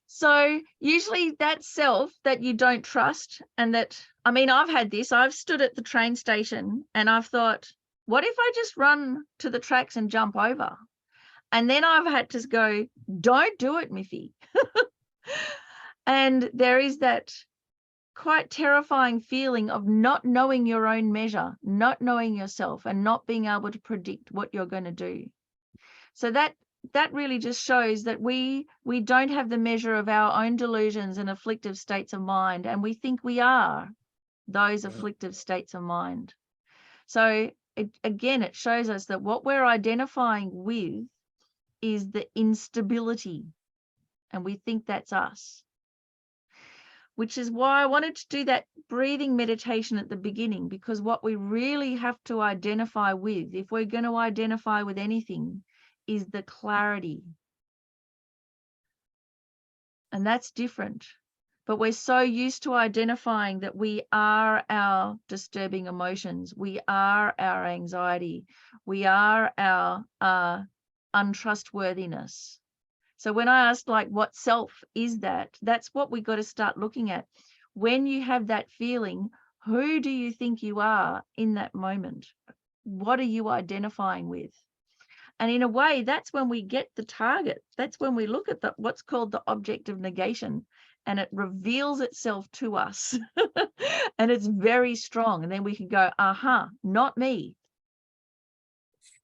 So usually that self that you don't trust, and that, I mean, I've had this. I've stood at the train station and I've thought, what if I just run to the tracks and jump over? And then I've had to go, don't do it, Miffi. And there is that quite terrifying feeling of not knowing your own measure, not knowing yourself, and not being able to predict what you're going to do. So that really just shows that we don't have the measure of our own delusions and afflictive states of mind, and we think we are those afflictive states of mind. So it shows us that what we're identifying with is the instability, and we think that's us. Which is why I wanted to do that breathing meditation at the beginning, because what we really have to identify with, if we're going to identify with anything, is the clarity. And that's different. But we're so used to identifying that we are our disturbing emotions. We are our anxiety. We are our untrustworthiness. So when I asked, like, what self is that? That's what we got to start looking at. When you have that feeling, who do you think you are in that moment? What are you identifying with? And in a way, that's when we get the target. That's when we look at what's called the object of negation, and it reveals itself to us. And it's very strong. And then we can go, aha, not me.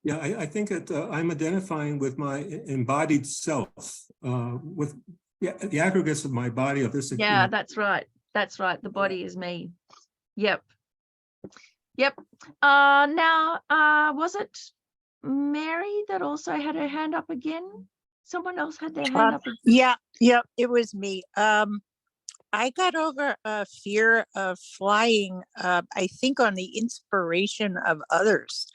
Yeah, I think that I'm identifying with my embodied self, with the aggregates of my body of this. Yeah, that's right. That's right. The body is me. Yep. Yep. Now, was it Mary that also had her hand up again? Someone else had their hand up again. Yeah, it was me. I got over a fear of flying, I think on the inspiration of others.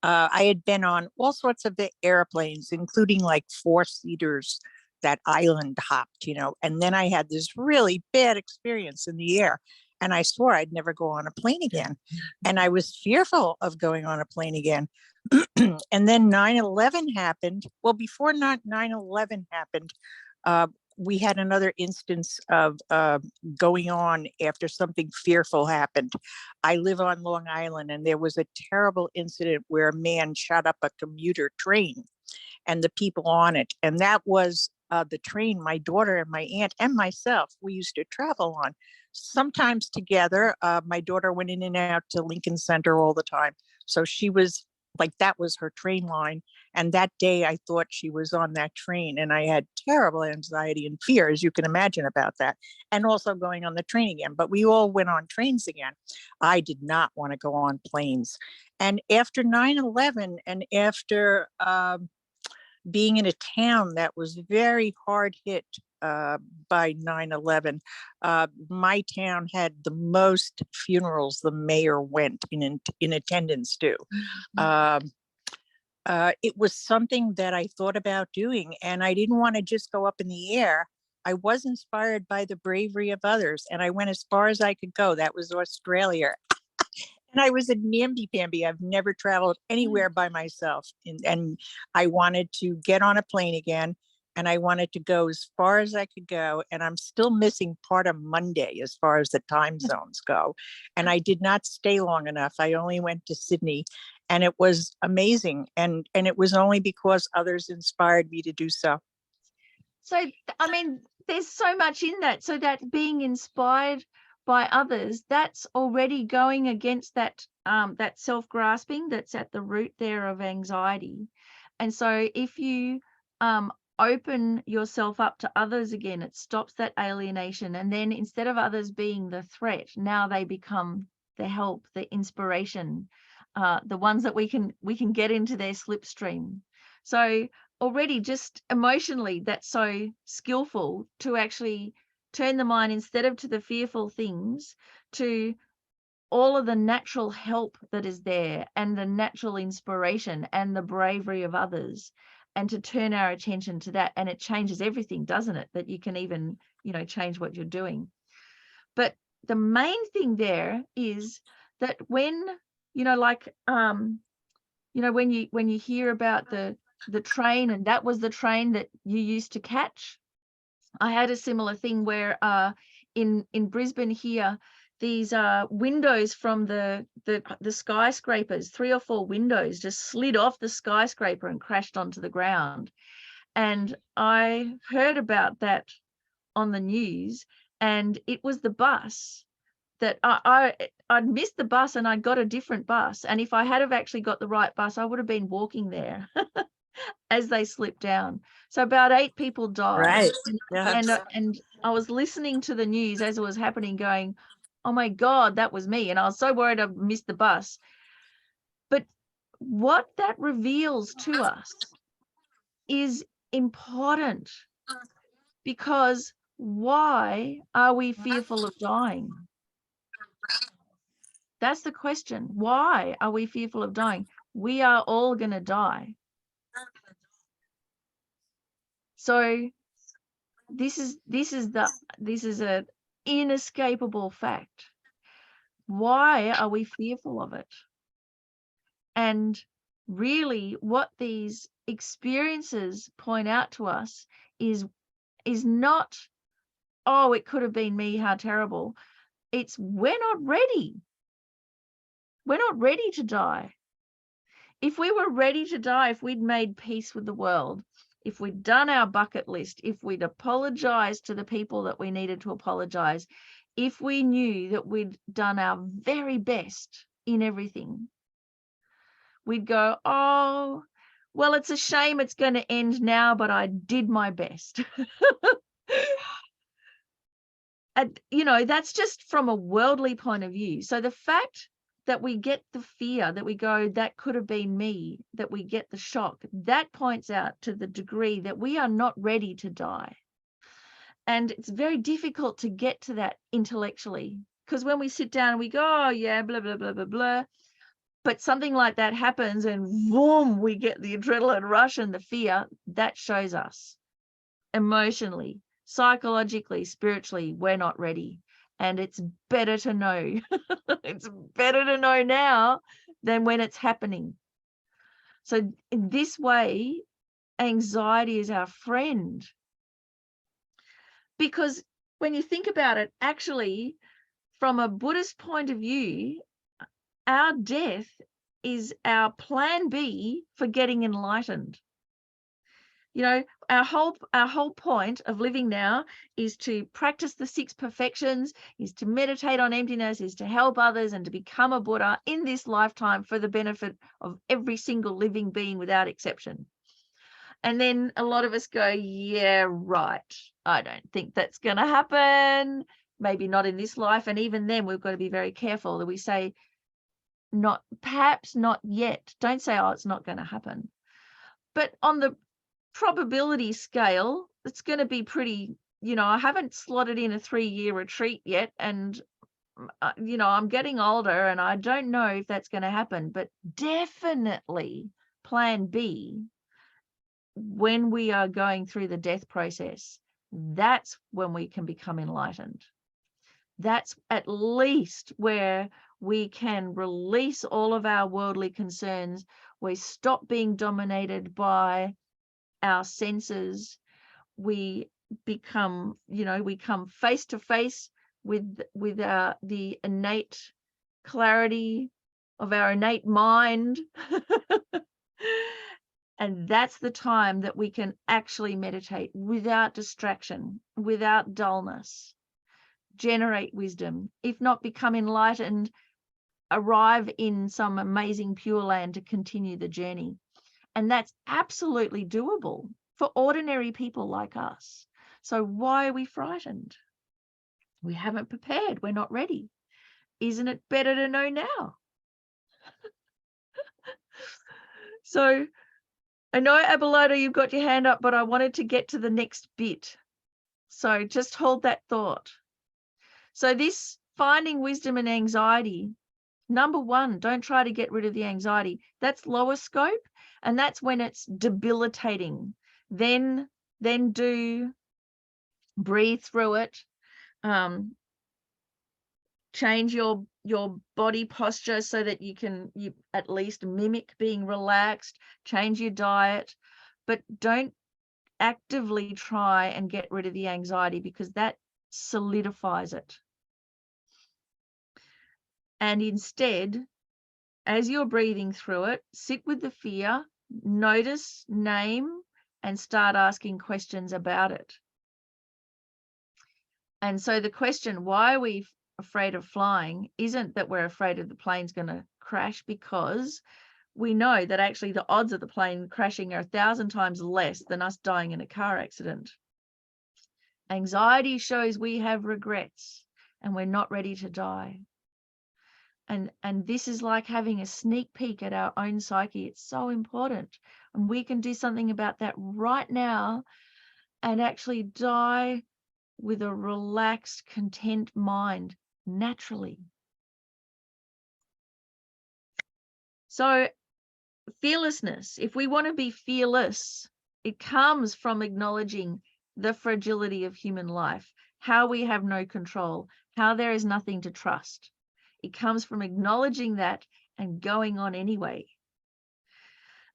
I had been on all sorts of the airplanes, including like 4-seaters that island hopped, and then I had this really bad experience in the air. And I swore I'd never go on a plane again. And I was fearful of going on a plane again. And then 9/11 happened. Well, before 9/11 happened, we had another instance of going on after something fearful happened. I live on Long Island, and there was a terrible incident where a man shot up a commuter train and the people on it. And that was the train my daughter and my aunt and myself, we used to travel on. Sometimes together. My daughter went in and out to Lincoln Center all the time. So she was like, that was her train line. And that day I thought she was on that train, and I had terrible anxiety and fear, as you can imagine, about that. And also going on the train again, but we all went on trains again. I did not want to go on planes. And after 9/11 and after being in a town that was very hard hit by 9/11, my town had the most funerals the mayor went in attendance to. It was something that I thought about doing, and I didn't want to just go up in the air. I was inspired by the bravery of others, and I went as far as I could go. That was Australia. And I was a namby-pamby. I've never traveled anywhere by myself. And I wanted to get on a plane again, and I wanted to go as far as I could go. And I'm still missing part of Monday as far as the time zones go. And I did not stay long enough. I only went to Sydney, and it was amazing. And it was only because others inspired me to do so. So, I mean, there's so much in that. So that being inspired by others, that's already going against that that self-grasping that's at the root there of anxiety. And so if you open yourself up to others again, it stops that alienation. And then instead of others being the threat, now they become the help, the inspiration, the ones that we can get into their slipstream. So already just emotionally, that's so skillful to actually turn the mind, instead of to the fearful things, to all of the natural help that is there, and the natural inspiration and the bravery of others, and to turn our attention to that. And it changes everything, doesn't it? That you can even, change what you're doing. But the main thing there is that when, when you hear about the train, and that was the train that you used to catch. I had a similar thing where in Brisbane here, these windows from the skyscrapers, 3 or 4 windows just slid off the skyscraper and crashed onto the ground. And I heard about that on the news, and it was the bus that I'd missed the bus, and I got a different bus. And if I had have actually got the right bus, I would have been walking there as they slipped down. So about 8 people died. Right. And I was listening to the news as it was happening, going, oh my God, that was me. And I was so worried I missed the bus. But what that reveals to us is important, because why are we fearful of dying? That's the question. Why are we fearful of dying? We are all going to die. So this is an inescapable fact. Why are we fearful of it? And really what these experiences point out to us is not, oh, it could have been me, how terrible. It's we're not ready. We're not ready to die. If we were ready to die, if we'd made peace with the world, if we'd done our bucket list, if we'd apologized to the people that we needed to apologize, if we knew that we'd done our very best in everything, we'd go, oh, well, it's a shame it's going to end now, but I did my best. And, you know, that's just from a worldly point of view. So the fact that we get the fear, that we go, that could have been me, that we get the shock, that points out to the degree that we are not ready to die. And it's very difficult to get to that intellectually, because when we sit down and we go, oh yeah, blah, blah, blah, blah, blah. But something like that happens and boom, we get the adrenaline rush and the fear. That shows us emotionally, psychologically, spiritually, we're not ready. And it's better to know. It's better to know now than when it's happening. So in this way, anxiety is our friend. Because when you think about it, actually, from a Buddhist point of view, our death is our plan B for getting enlightened. You know, our whole point of living now is to practice the 6 perfections, is to meditate on emptiness, is to help others and to become a Buddha in this lifetime for the benefit of every single living being without exception. And then a lot of us go, yeah, right. I don't think that's going to happen. Maybe not in this life. And even then we've got to be very careful that we say, not, perhaps not yet. Don't say, oh, it's not going to happen. But on the probability scale, it's going to be pretty, you know, I haven't slotted in a 3-year retreat yet. And, you know, I'm getting older and I don't know if that's going to happen, but definitely plan B, when we are going through the death process, that's when we can become enlightened. That's at least where we can release all of our worldly concerns. We stop being dominated by our senses. We become, you know, we come face to face with the innate clarity of our innate mind. And that's the time that we can actually meditate without distraction, without dullness, generate wisdom, if not become enlightened, arrive in some amazing pure land to continue the journey. And that's absolutely doable for ordinary people like us. So why are we frightened? We haven't prepared. We're not ready. Isn't it better to know now? So I know, Abelardo, you've got your hand up, but I wanted to get to the next bit. So just hold that thought. So this finding wisdom and anxiety, number 1, don't try to get rid of the anxiety. That's lower scope, and that's when it's debilitating. Then do breathe through it. Change your body posture so that you at least mimic being relaxed. Change your diet, but don't actively try and get rid of the anxiety, because that solidifies it. And instead, as you're breathing through it, sit with the fear, notice, name, and start asking questions about it. And so the question, why are we afraid of flying, isn't that we're afraid of the plane's going to crash, because we know that actually the odds of the plane crashing are 1,000 times less than us dying in a car accident. Anxiety shows we have regrets and we're not ready to die. And this is like having a sneak peek at our own psyche. It's so important. And we can do something about that right now and actually die with a relaxed, content mind naturally. So fearlessness, if we want to be fearless, it comes from acknowledging the fragility of human life, how we have no control, how there is nothing to trust. It comes from acknowledging that and going on anyway.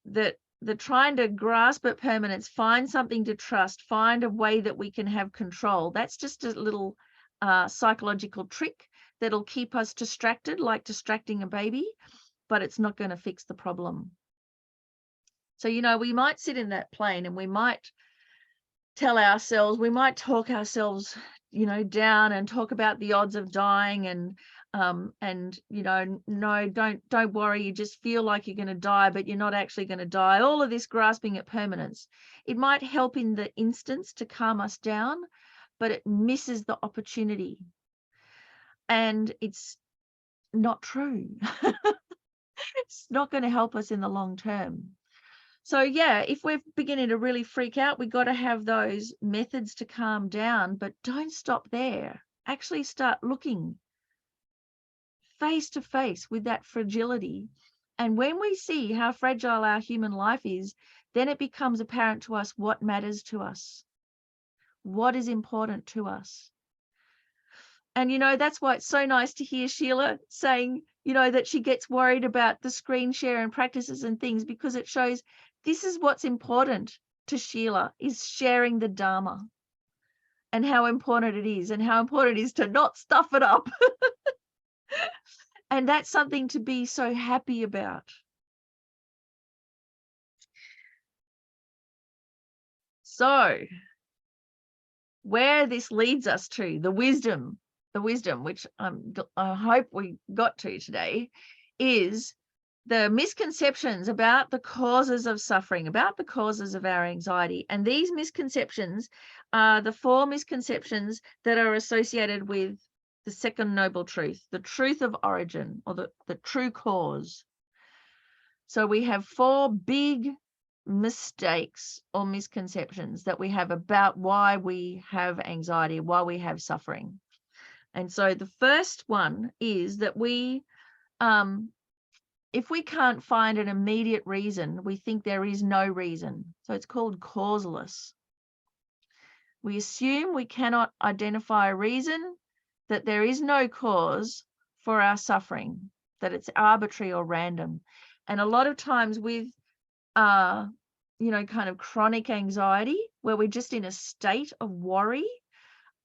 That the trying to grasp at permanence, find something to trust, find a way that we can have control. That's just a little psychological trick that'll keep us distracted, like distracting a baby, but it's not going to fix the problem. So, you know, we might sit in that plane and we might tell ourselves, we might talk ourselves, you know, down and talk about the odds of dying and you know, no, don't worry, you just feel like you're going to die, but you're not actually going to die. All of this grasping at permanence, it might help in the instance to calm us down, but it misses the opportunity. And it's not true. It's not going to help us in the long term. So yeah, if we're beginning to really freak out, we've got to have those methods to calm down, but don't stop there. Actually start looking face to face with that fragility. And when we see how fragile our human life is, then it becomes apparent to us what matters to us, what is important to us. And, you know, that's why it's so nice to hear Sheila saying, you know, that she gets worried about the screen share and practices and things, because it shows this is what's important to Sheila, is sharing the Dharma and how important it is, and how important it is to not stuff it up. And that's something to be so happy about. So where this leads us to, the wisdom, which I hope we got to today, is the misconceptions about the causes of suffering, about the causes of our anxiety. And these misconceptions are the 4 misconceptions that are associated with the second noble truth, the truth of origin, or the true cause. So we have 4 big mistakes or misconceptions that we have about why we have anxiety, why we have suffering. And so the first one is that we, if we can't find an immediate reason, we think there is no reason. So it's called causeless. We assume we cannot identify a reason, that there is no cause for our suffering, that it's arbitrary or random. And a lot of times with, you know, kind of chronic anxiety, where we're just in a state of worry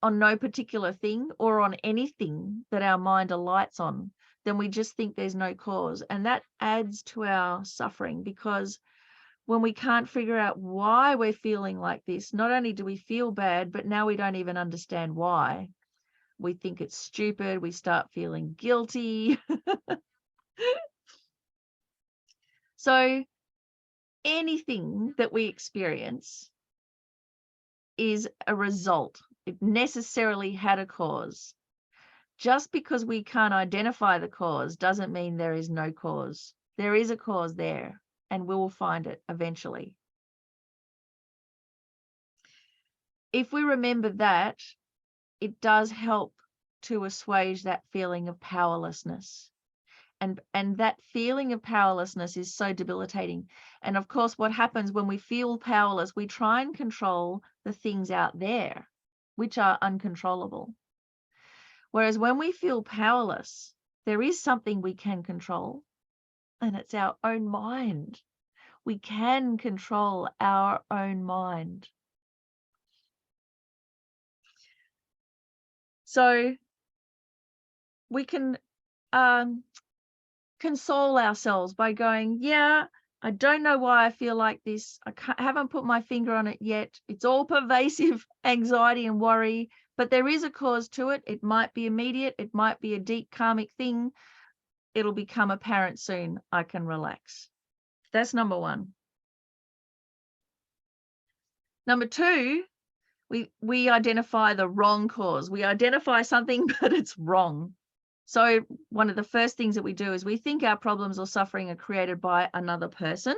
on no particular thing or on anything that our mind alights on, then we just think there's no cause. And that adds to our suffering, because when we can't figure out why we're feeling like this, not only do we feel bad, but now we don't even understand why. We think it's stupid. We start feeling guilty. So anything that we experience is a result. It necessarily had a cause. Just because we can't identify the cause doesn't mean there is no cause. There is a cause there, and we will find it eventually. If we remember that, it does help to assuage that feeling of powerlessness. And that feeling of powerlessness is so debilitating. And of course, what happens when we feel powerless, we try and control the things out there, which are uncontrollable. Whereas when we feel powerless, there is something we can control, and it's our own mind. We can control our own mind. So we can console ourselves by going, yeah, I don't know why I feel like this. I haven't put my finger on it yet. It's all pervasive anxiety and worry, but there is a cause to it. It might be immediate. It might be a deep karmic thing. It'll become apparent soon. I can relax. That's number 1. Number 2, we identify the wrong cause. We identify something, but it's wrong. So one of the first things that we do is we think our problems or suffering are created by another person,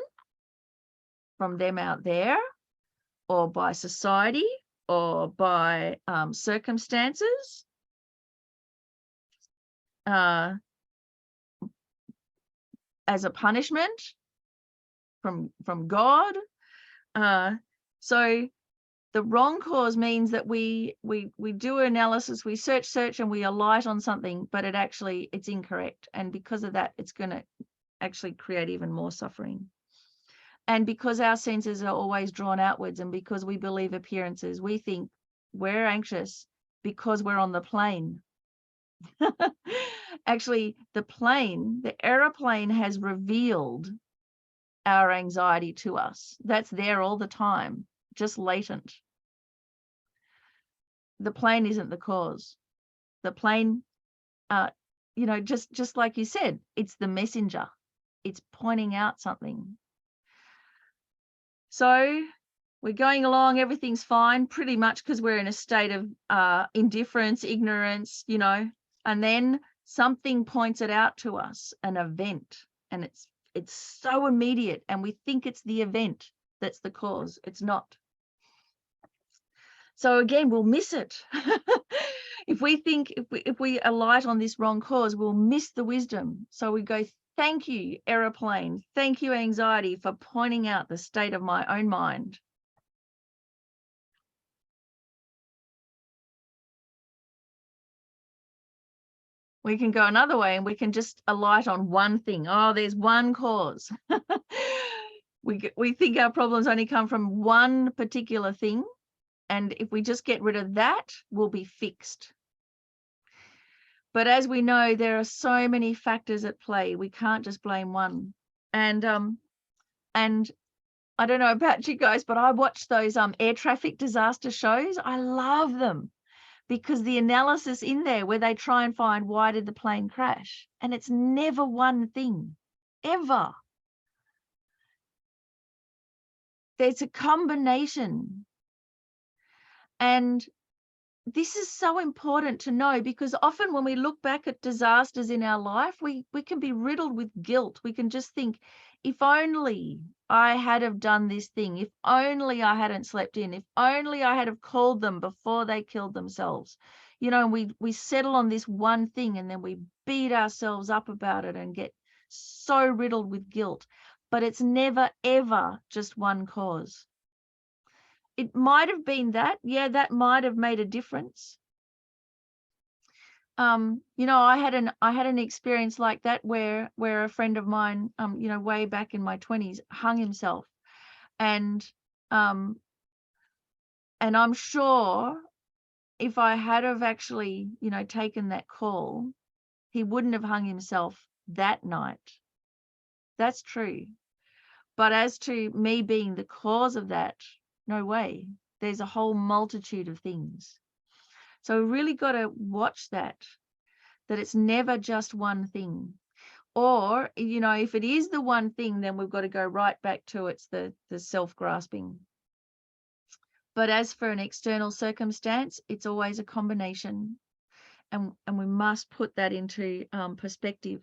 from them out there, or by society, or by circumstances, as a punishment from God. So The wrong cause means that we do analysis, we search, and we alight on something, but it's incorrect. And because of that, it's going to actually create even more suffering. And because our senses are always drawn outwards, and because we believe appearances, we think we're anxious because we're on the plane. Actually, the aeroplane has revealed our anxiety to us. That's there all the time, just latent. The plane isn't the cause. The plane, just like you said, it's the messenger. It's pointing out something. So we're going along, everything's fine, pretty much because we're in a state of indifference, ignorance, and then something points it out to us, an event, and it's so immediate, and we think it's the event that's the cause. It's not. So again, we'll miss it. If we alight on this wrong cause, we'll miss the wisdom. So we go, thank you, aeroplane. Thank you, anxiety, for pointing out the state of my own mind. We can go another way, and we can just alight on one thing. Oh, there's one cause. We think our problems only come from one particular thing. And if we just get rid of that, we'll be fixed. But as we know, there are so many factors at play. We can't just blame one. And I don't know about you guys, but I watch those air traffic disaster shows. I love them because the analysis in there where they try and find why did the plane crash, and it's never one thing, ever. There's a combination. And this is so important to know, because often when we look back at disasters in our life, we can be riddled with guilt. We can just think, if only I had have done this thing, if only I hadn't slept in, if only I had have called them before they killed themselves. And we settle on this one thing, and then we beat ourselves up about it and get so riddled with guilt. But it's never, ever just one cause. It might have been that, yeah, that might have made a difference. I had an experience like that where a friend of mine, way back in my 20s, hung himself, and I'm sure if I had have actually, taken that call, he wouldn't have hung himself that night. That's true. But as to me being the cause of that, no way. There's a whole multitude of things. So we really got to watch that it's never just one thing. Or, if it is the one thing, then we've got to go right back to it's the self-grasping. But as for an external circumstance, it's always a combination. And we must put that into perspective.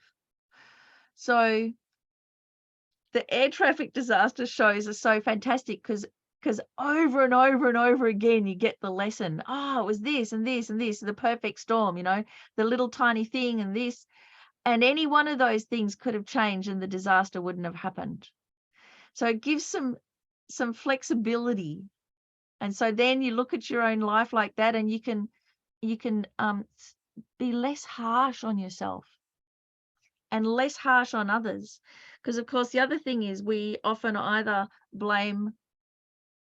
So the air traffic disaster shows are so fantastic because over and over and over again, you get the lesson. Oh, it was this and this and this, the perfect storm, the little tiny thing and this. And any one of those things could have changed and the disaster wouldn't have happened. So it gives some flexibility. And so then you look at your own life like that, and you can be less harsh on yourself and less harsh on others. Because, of course, the other thing is we often either blame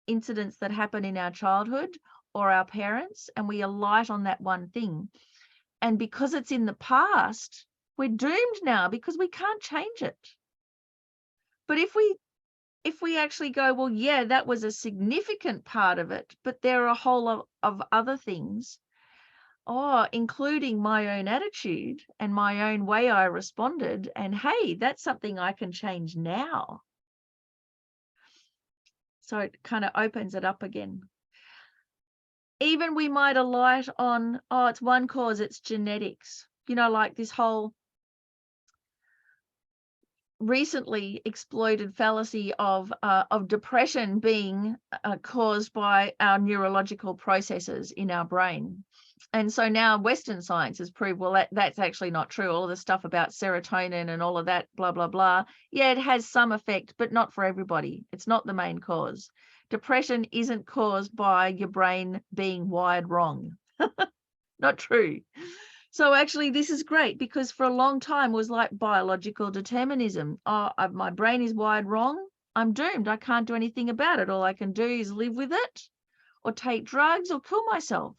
incidents that happen in our childhood or our parents, and we alight on that one thing. And because it's in the past, we're doomed now because we can't change it. But if we actually go, well, yeah, that was a significant part of it, but there are a whole lot of other things, including my own attitude and my own way I responded, and hey, that's something I can change now. So it kind of opens it up again. Even we might alight on, it's one cause, it's genetics. Like this whole recently exploited fallacy of depression being caused by our neurological processes in our brain. And so now Western science has proved, well, that's actually not true. All of the stuff about serotonin and all of that, blah, blah, blah. Yeah, it has some effect, but not for everybody. It's not the main cause. Depression isn't caused by your brain being wired wrong. Not true. So actually, this is great because for a long time it was like biological determinism. Oh, my brain is wired wrong. I'm doomed. I can't do anything about it. All I can do is live with it or take drugs or kill myself.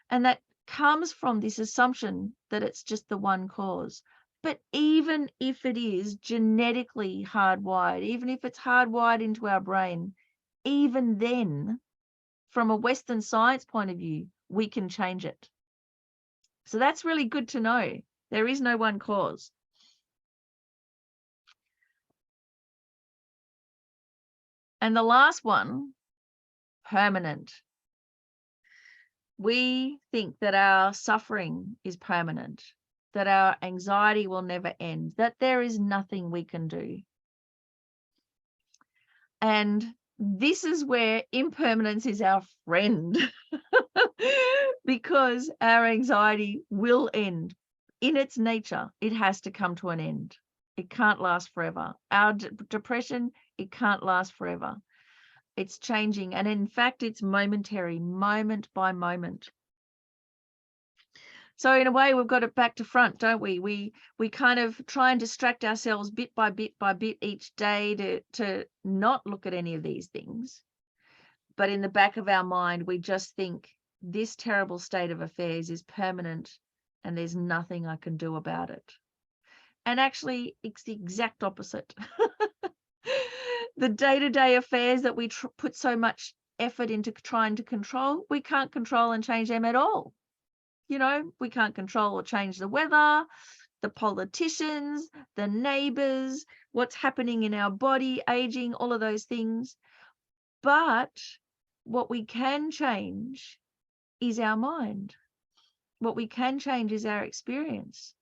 And that comes from this assumption that it's just the one cause. But even if it is genetically hardwired, even if it's hardwired into our brain, even then, from a Western science point of view, we can change it. So that's really good to know. There is no one cause. And the last one, permanent. We think that our suffering is permanent, that our anxiety will never end, that there is nothing we can do. And this is where impermanence is our friend because our anxiety will end. In its nature, it has to come to an end. It can't last forever. Our depression, it can't last forever. It's changing. And in fact, it's momentary, moment by moment. So in a way, we've got it back to front, don't we? We kind of try and distract ourselves bit by bit each day to not look at any of these things. But in the back of our mind, we just think this terrible state of affairs is permanent and there's nothing I can do about it. And actually, it's the exact opposite. The day-to-day affairs that we put so much effort into trying to control, we can't control and change them at all. You know, we can't control or change the weather, the politicians, the neighbors, what's happening in our body, aging, all of those things. But what we can change is our mind. What we can change is our experience.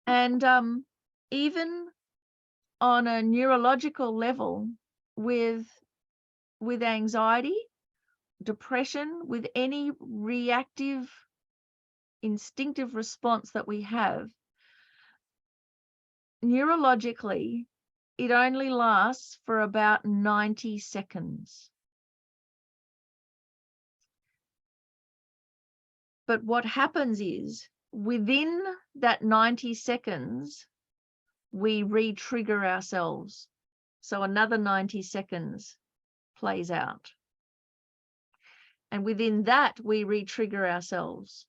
And even on a neurological level with anxiety, depression, with any reactive, instinctive response that we have, neurologically, it only lasts for about 90 seconds. But what happens is, within that 90 seconds, we re-trigger ourselves. So another 90 seconds plays out. And within that, we re-trigger ourselves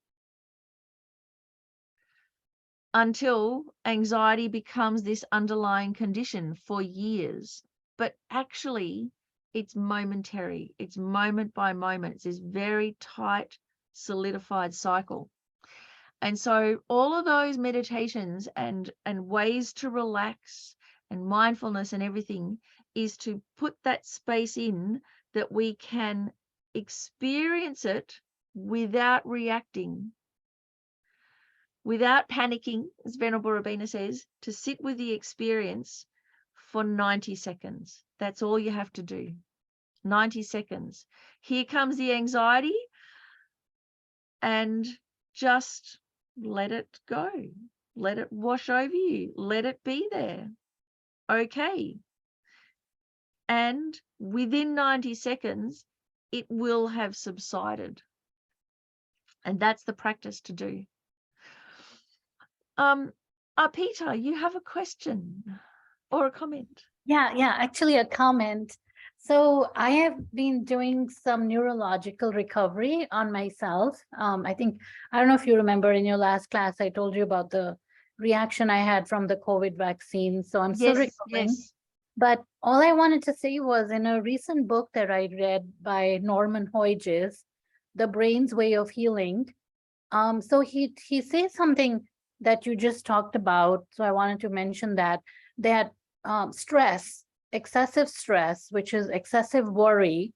until anxiety becomes this underlying condition for years. But actually, it's momentary. It's moment by moment. It's this very tight, solidified cycle. And so all of those meditations and ways to relax and mindfulness and everything is to put that space in that we can experience it without reacting, without panicking, as Venerable Robina says, to sit with the experience for 90 seconds. That's all you have to do. 90 seconds. Here comes the anxiety, and just let it go. Let it wash over you. Let it be there. Okay. And within 90 seconds, it will have subsided. And that's the practice to do. Peter, you have a question or a comment? Yeah, actually a comment. So I have been doing some neurological recovery on myself. I don't know if you remember in your last class, I told you about the reaction I had from the COVID vaccine. So I'm still recovering. Yes. But all I wanted to say was in a recent book that I read by Norman Hodges, The Brain's Way of Healing. So he says something that you just talked about. So I wanted to mention that stress, excessive stress, which is excessive worry,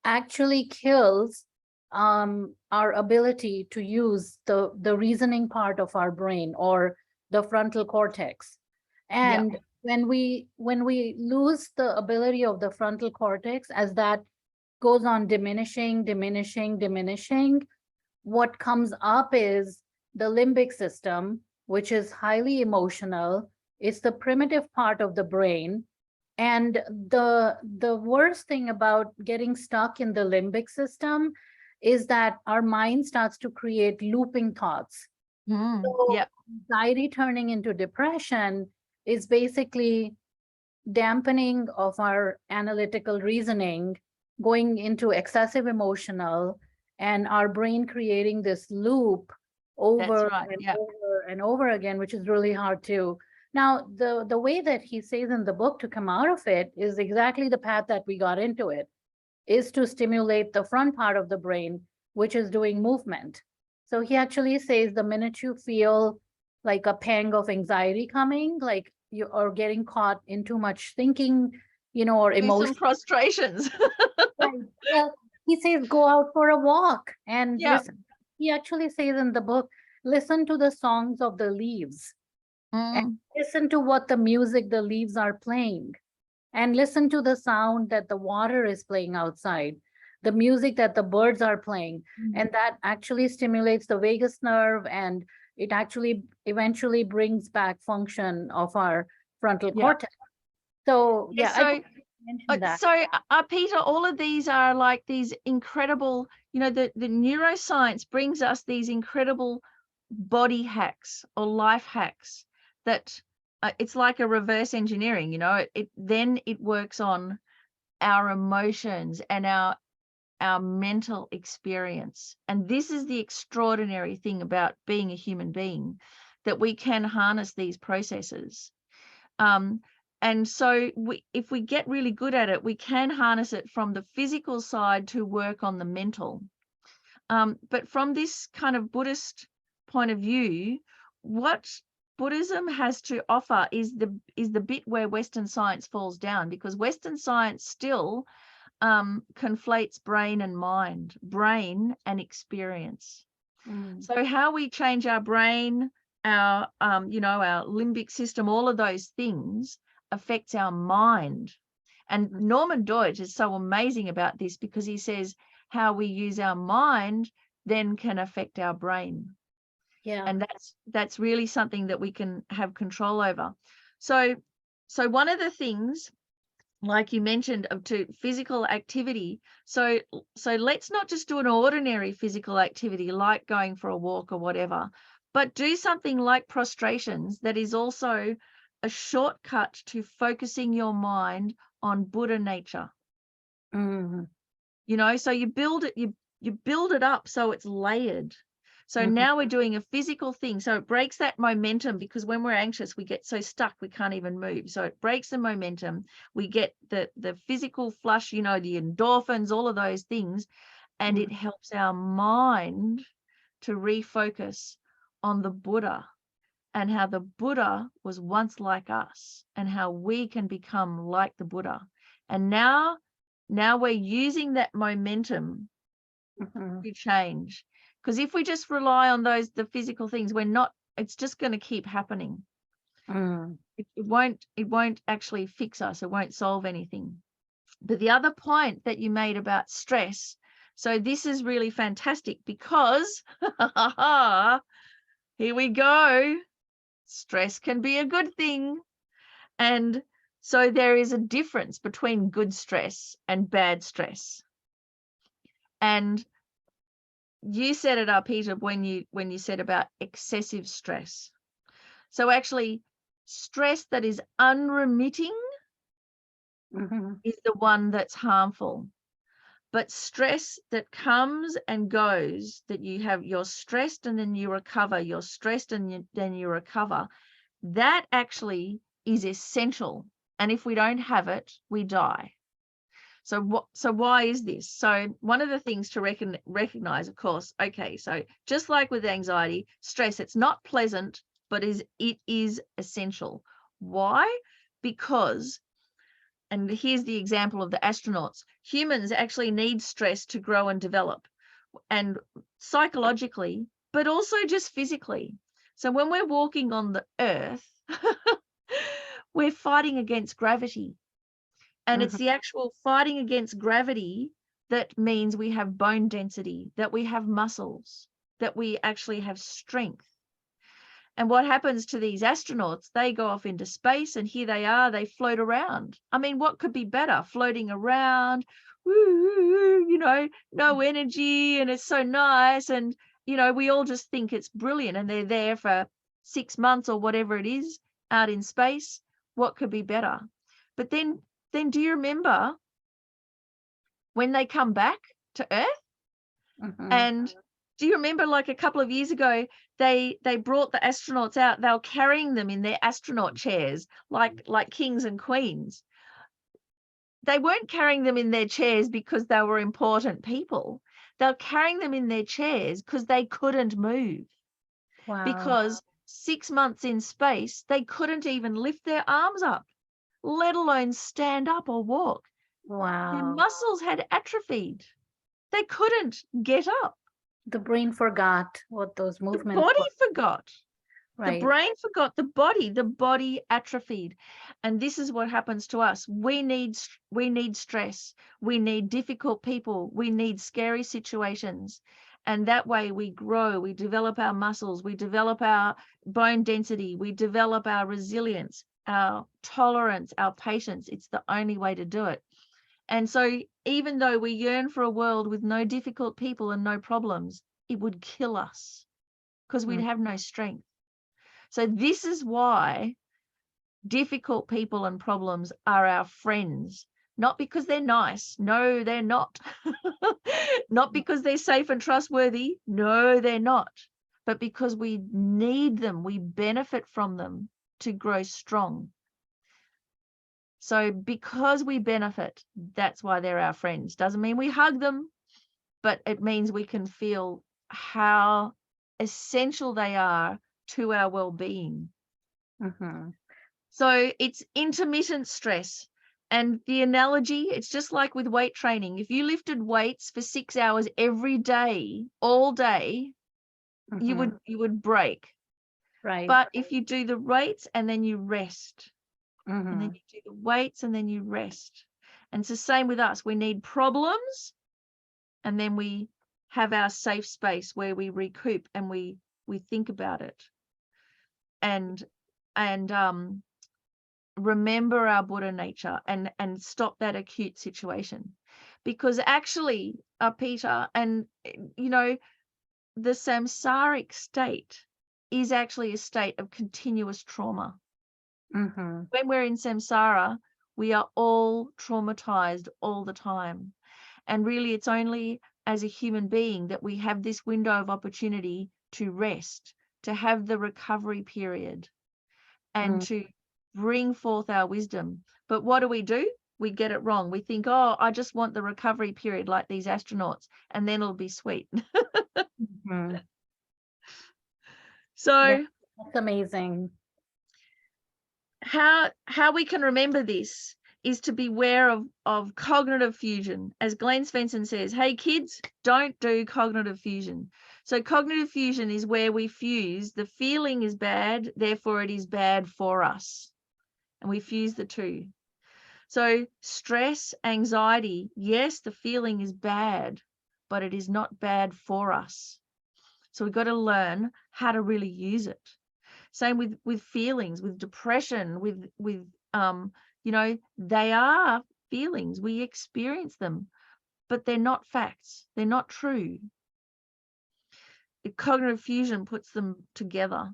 actually kills our ability to use the reasoning part of our brain or the frontal cortex. And when we lose the ability of the frontal cortex, as that goes on diminishing, what comes up is the limbic system, which is highly emotional. It's the primitive part of the brain. And the worst thing about getting stuck in the limbic system is that our mind starts to create looping thoughts. So Yeah. anxiety turning into depression is basically dampening of our analytical reasoning, going into excessive emotional, and our brain creating this loop over right, and yeah. over and over again, which is really hard to. Now, the way that he says in the book to come out of it is exactly the path that we got into it, is to stimulate the front part of the brain, which is doing movement. So he actually says the minute you feel like a pang of anxiety coming, like you are getting caught in too much thinking, or Do some emotion. prostrations. Right. Well, he says go out for a walk and Yeah. listen. He actually says in the book, listen to the songs of the leaves and listen to what the music the leaves are playing, and listen to the sound that the water is playing outside, the music that the birds are playing. And that actually stimulates the vagus nerve, and it actually eventually brings back function of our frontal Yeah. cortex. So yeah, So, I mentioned that. so Peter, all of these are like these incredible, the neuroscience brings us these incredible body hacks or life hacks that it's like a reverse engineering, it works on our emotions and our mental experience. And this is the extraordinary thing about being a human being, that we can harness these processes. And so if we get really good at it, we can harness it from the physical side to work on the mental. But from this kind of Buddhist point of view, what Buddhism has to offer is the bit where Western science falls down, because Western science still conflates brain and mind, brain and experience. So how we change our brain, our our limbic system, all of those things affects our mind. And Norman Deutsch is so amazing about this, because he says how we use our mind then can affect our brain. Yeah. And that's really something that we can have control over. So one of the things, like you mentioned, to physical activity. So let's not just do an ordinary physical activity like going for a walk or whatever, but do something like prostrations that is also a shortcut to focusing your mind on Buddha nature. So you build it up so it's layered. So now we're doing a physical thing. So it breaks that momentum, because when we're anxious, we get so stuck we can't even move. So it breaks the momentum. We get the physical flush, the endorphins, all of those things, and it helps our mind to refocus on the Buddha, and how the Buddha was once like us, and how we can become like the Buddha. And now we're using that momentum to change. Because if we just rely on the physical things, it's just going to keep happening. It won't actually fix us. It won't solve anything. But the other point that you made about stress, so this is really fantastic, because here we go. Stress can be a good thing. And so there is a difference between good stress and bad stress. And you set it up, Peter, when you said about excessive stress. So actually, stress that is unremitting is the one that's harmful. But stress that comes and goes, that you're stressed and then you recover, you're stressed and then you recover, that actually is essential. And if we don't have it, we die. So why is this? So one of the things to recognize, of course, okay, so just like with anxiety, stress, it's not pleasant, but it is essential. Why? Because, and here's the example of the astronauts, humans actually need stress to grow and develop, and psychologically, but also just physically. So when we're walking on the earth, we're fighting against gravity. And it's the actual fighting against gravity that means we have bone density, that we have muscles, that we actually have strength. And what happens to these astronauts? They go off into space, and here they are, they float around. I mean, what could be better? Floating around, you know, no energy, and it's so nice. And, you know, we all just think it's brilliant, and they're there for 6 months or whatever it is out in space. What could be better? But then do you remember when they come back to Earth? And do you remember, like a couple of years ago, they brought the astronauts out, they were carrying them in their astronaut chairs, like kings and queens. They weren't carrying them in their chairs because they were important people. They were carrying them in their chairs because they couldn't move. Wow. Because 6 months in space, they couldn't even lift their arms up, let alone stand up or walk. Their Wow. muscles had atrophied. They couldn't get up. The brain forgot what those The movements body were. forgot. Right. The brain forgot. The body atrophied. And this is what happens to us. We need stress. We need difficult people. We need scary situations. And that way we grow, we develop our muscles, we develop our bone density, we develop our resilience, our tolerance, our patience. It's the only way to do it. And so even though we yearn for a world with no difficult people and no problems, it would kill us because we'd have no strength. So this is why difficult people and problems are our friends, not because they're nice. No, they're not. Not because they're safe and trustworthy. No, they're not. But because we need them, we benefit from them to grow strong. So because we benefit, that's why they're our friends. Doesn't mean we hug them, but it means we can feel how essential they are to our well-being. So it's intermittent stress. And the analogy, it's just like with weight training. If you lifted weights for 6 hours every day, all day, you would break. Right. But if you do the weights and then you rest, and then you do the weights and then you rest. And it's the same with us. We need problems, and then we have our safe space where we recoup and we think about it. And remember our Buddha nature and stop that acute situation. Because actually, Peter, and you know, the samsaric state is actually a state of continuous trauma. When we're in samsara, we are all traumatized all the time. And really, it's only as a human being that we have this window of opportunity to rest, to have the recovery period, and to bring forth our wisdom. But what do? We get it wrong. We think, oh, I just want the recovery period like these astronauts, and then it'll be sweet. So that's amazing. How we can remember this is to beware of cognitive fusion. As Glenn Svensson says, hey kids, don't do cognitive fusion. So cognitive fusion is where we fuse the feeling is bad, therefore it is bad for us. And we fuse the two. So stress, anxiety, yes, the feeling is bad, but it is not bad for us. So we've got to learn how to really use it. Same with feelings, with depression, with you know, they are feelings. We experience them, but they're not facts. They're not true. The cognitive fusion puts them together.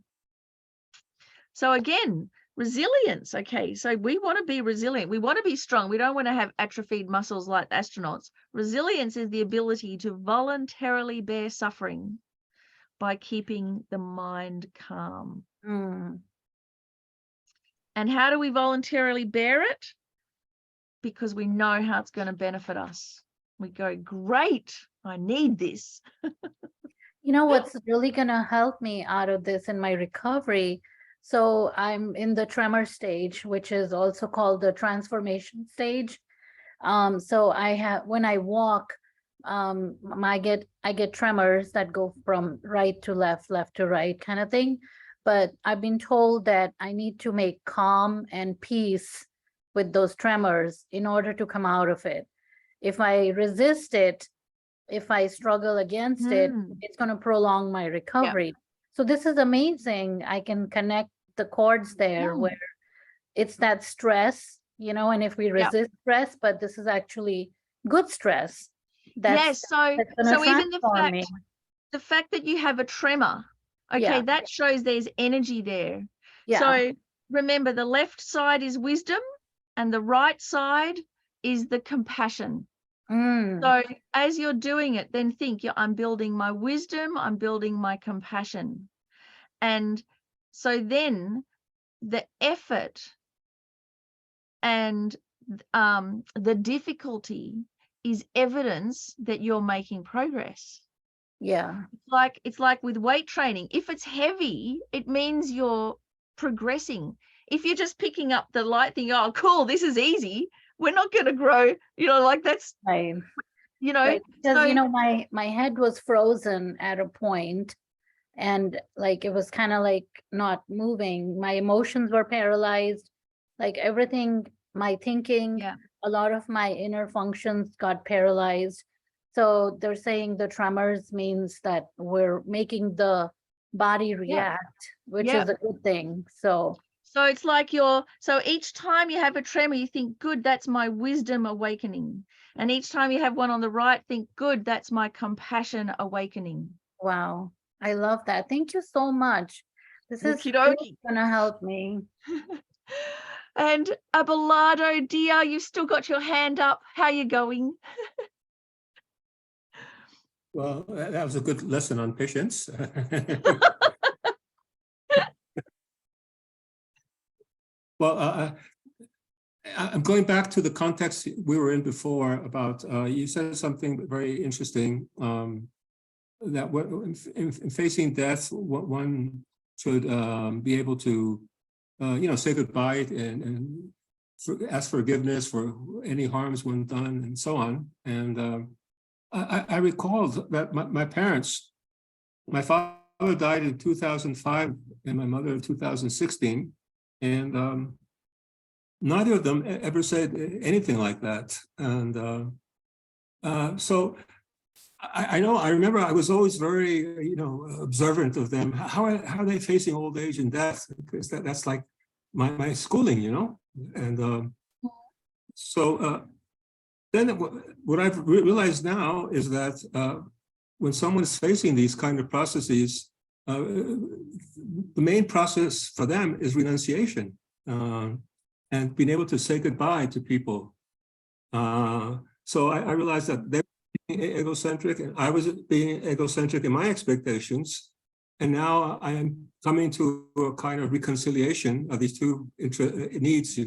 So again, resilience. Okay, so we want to be resilient. We want to be strong. We don't want to have atrophied muscles like astronauts. Resilience is the ability to voluntarily bear suffering by keeping the mind calm. And how do we voluntarily bear it? Because we know how it's going to benefit us. We go, great, I need this. You know what's really going to help me out of this in my recovery? So I'm in the tremor stage, which is also called the transformation stage. So when I walk, I get tremors that go from right to left, left to right kind of thing. But I've been told that I need to make calm and peace with those tremors in order to come out of it. If I resist it, if I struggle against it, it's going to prolong my recovery. So this is amazing. I can connect the chords there Mm. where it's that stress, you know, and if we resist stress, but this is actually good stress. Yes, so that's gonna even the transform me. fact that you have a tremor, okay, Yeah. that shows there's energy there. Yeah. So remember, the left side is wisdom and the right side is the compassion. Mm. So as you're doing it, then think, yeah, I'm building my wisdom, I'm building my compassion. And so then the effort and the difficulty is evidence that you're making progress. Yeah. It's like with weight training. If it's heavy, it means you're progressing. If you're just picking up the light thing, oh, cool, this is easy, we're not going to grow, you know, like that's, Right. you know, Right. Because, so, you know, my head was frozen at a point, and like it was kind of like not moving. My emotions were paralyzed, like everything, my thinking, yeah, a lot of my inner functions got paralyzed. So they're saying the tremors means that we're making the body react, which yeah. is a good thing. So So it's like so each time you have a tremor, you think, good, that's my wisdom awakening. And each time you have one on the right, think, good, that's my compassion awakening. wow, I love that. Thank you so much. This is Okie really dokie. gonna help me. And Abelardo, dear, you've still got your hand up. How you going? Well, that was a good lesson on patience. Well, I'm going back to the context we were in before about, you said something very interesting, that in facing death, one should be able to, say goodbye and ask forgiveness for any harms one done and so on. And I recalled that my parents, my father died in 2005 and my mother in 2016. And neither of them ever said anything like that. And so I know, I remember I was always very, observant of them. How are they facing old age and death? Because that's like my schooling, And so then what I've realized now is that when someone is facing these kind of processes, the main process for them is renunciation. And being able to say goodbye to people. So I realized that they were being egocentric and I was being egocentric in my expectations. And now I am coming to a kind of reconciliation of these two needs,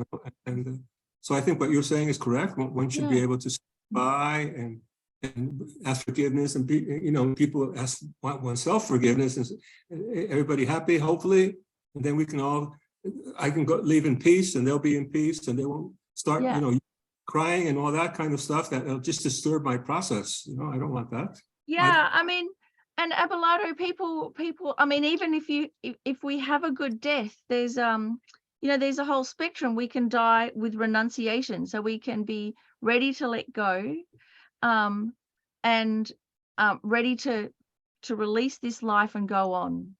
And so I think what you're saying is correct. One should be able to say goodbye and ask forgiveness, and people ask oneself forgiveness, and everybody happy, hopefully, and then we can all. I can go leave in peace, and they'll be in peace, and they won't start, crying and all that kind of stuff that'll just disturb my process. I don't want that. Yeah, I mean, and Abelardo, people. I mean, even if we have a good death, there's there's a whole spectrum. We can die with renunciation, so we can be ready to let go, and ready to release this life and go on.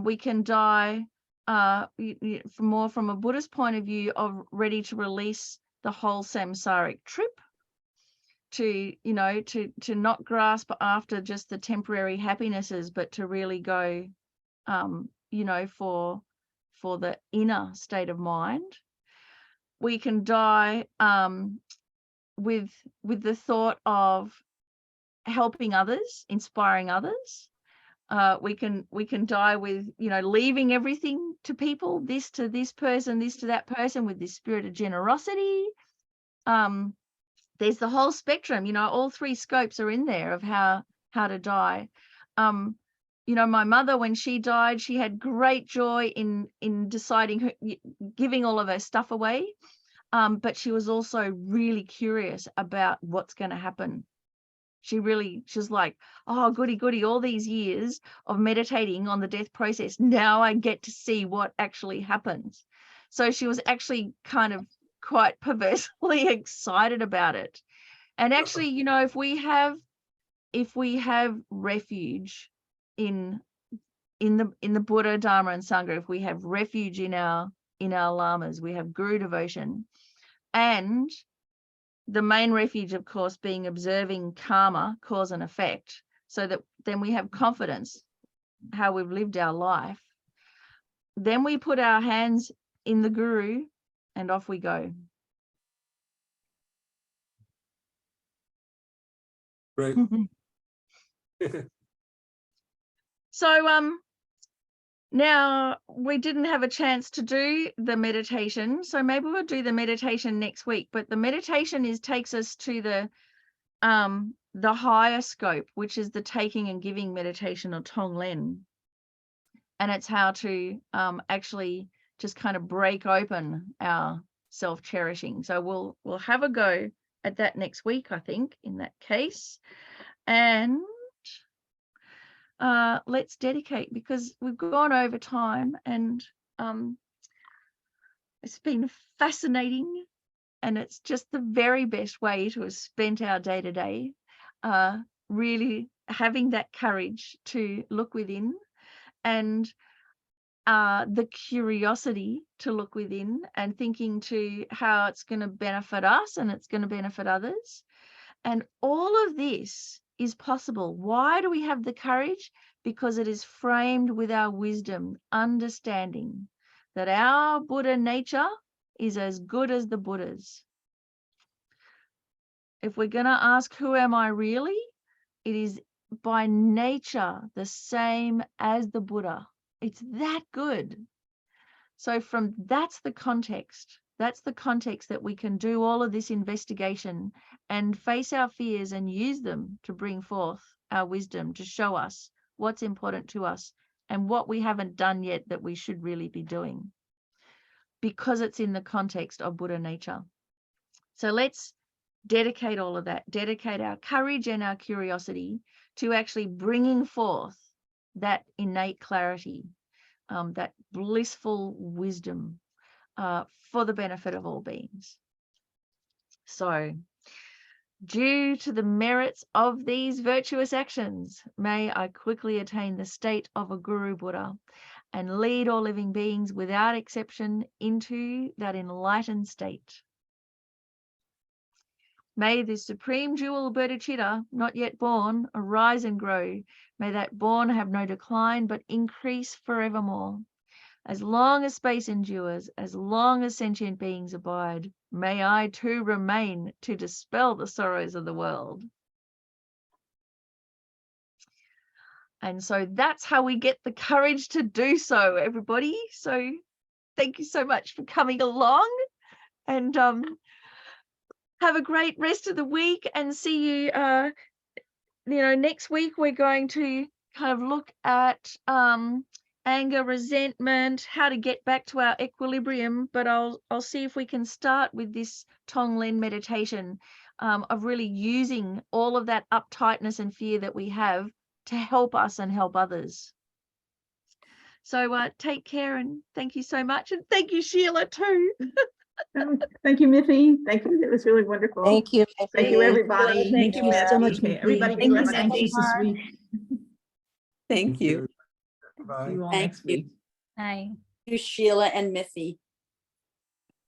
We can die. From a Buddhist point of view, of ready to release the whole samsaric trip, to not grasp after just the temporary happinesses, but to really go for the inner state of mind. We can die with the thought of helping others, inspiring others. We can die with, leaving everything to people, this to this person, this to that person, with this spirit of generosity. There's the whole spectrum, all three scopes are in there of how to die. My mother, when she died, she had great joy in deciding giving all of her stuff away. But she was also really curious about what's going to happen. She's like, oh, goody, all these years of meditating on the death process, now I get to see what actually happens. So she was actually kind of quite perversely excited about it. And actually, if we have refuge in in the Buddha, Dharma, and Sangha, if we have refuge in our lamas, we have guru devotion, and the main refuge, of course, being observing karma, cause and effect, so that then we have confidence how we've lived our life. Then we put our hands in the guru and off we go. Right. So now we didn't have a chance to do the meditation, so maybe we'll do the meditation next week. But the meditation takes us to the higher scope, which is the taking and giving meditation, or Tonglen. And it's how to actually just kind of break open our self-cherishing. So we'll have a go at that next week, I think, in that case. And let's dedicate, because we've gone over time, and it's been fascinating, and it's just the very best way to have spent our day to day, really having that courage to look within, and the curiosity to look within, and thinking to how it's going to benefit us and it's going to benefit others. And all of this is possible. Why do we have the courage? Because it is framed with our wisdom, understanding that our Buddha nature is as good as the Buddha's. If we're going to ask, who am I really? It is by nature the same as the Buddha. It's that good. So that's the context. That's the context that we can do all of this investigation and face our fears and use them to bring forth our wisdom, to show us what's important to us and what we haven't done yet that we should really be doing, because it's in the context of Buddha nature. So let's dedicate all of that, dedicate our courage and our curiosity to actually bringing forth that innate clarity, that blissful wisdom, for the benefit of all beings. So, due to the merits of these virtuous actions, may I quickly attain the state of a Guru Buddha and lead all living beings without exception into that enlightened state. May the supreme jewel bodhicitta, not yet born, arise and grow. May that born have no decline, but increase forevermore. As long as space endures, as long as sentient beings abide, may I too remain to dispel the sorrows of the world. And so that's how we get the courage to do so, everybody. So thank you so much for coming along, and have a great rest of the week, and see you, next week. We're going to kind of look at anger, resentment, how to get back to our equilibrium, but I'll see if we can start with this Tonglen meditation, of really using all of that uptightness and fear that we have to help us and help others. So take care, and thank you so much, and thank you, Sheila, too. Thank you, Miffi. Thank you. It was really wonderful. Thank you. Thank you, everybody. Thank you so much, Okay, Miffi. everybody be Thank you, less anxious this Miffi. week. Thank you. Bye. See you all Thank next you. week. Hi. You, Sheila and Miffi.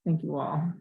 Thank you all.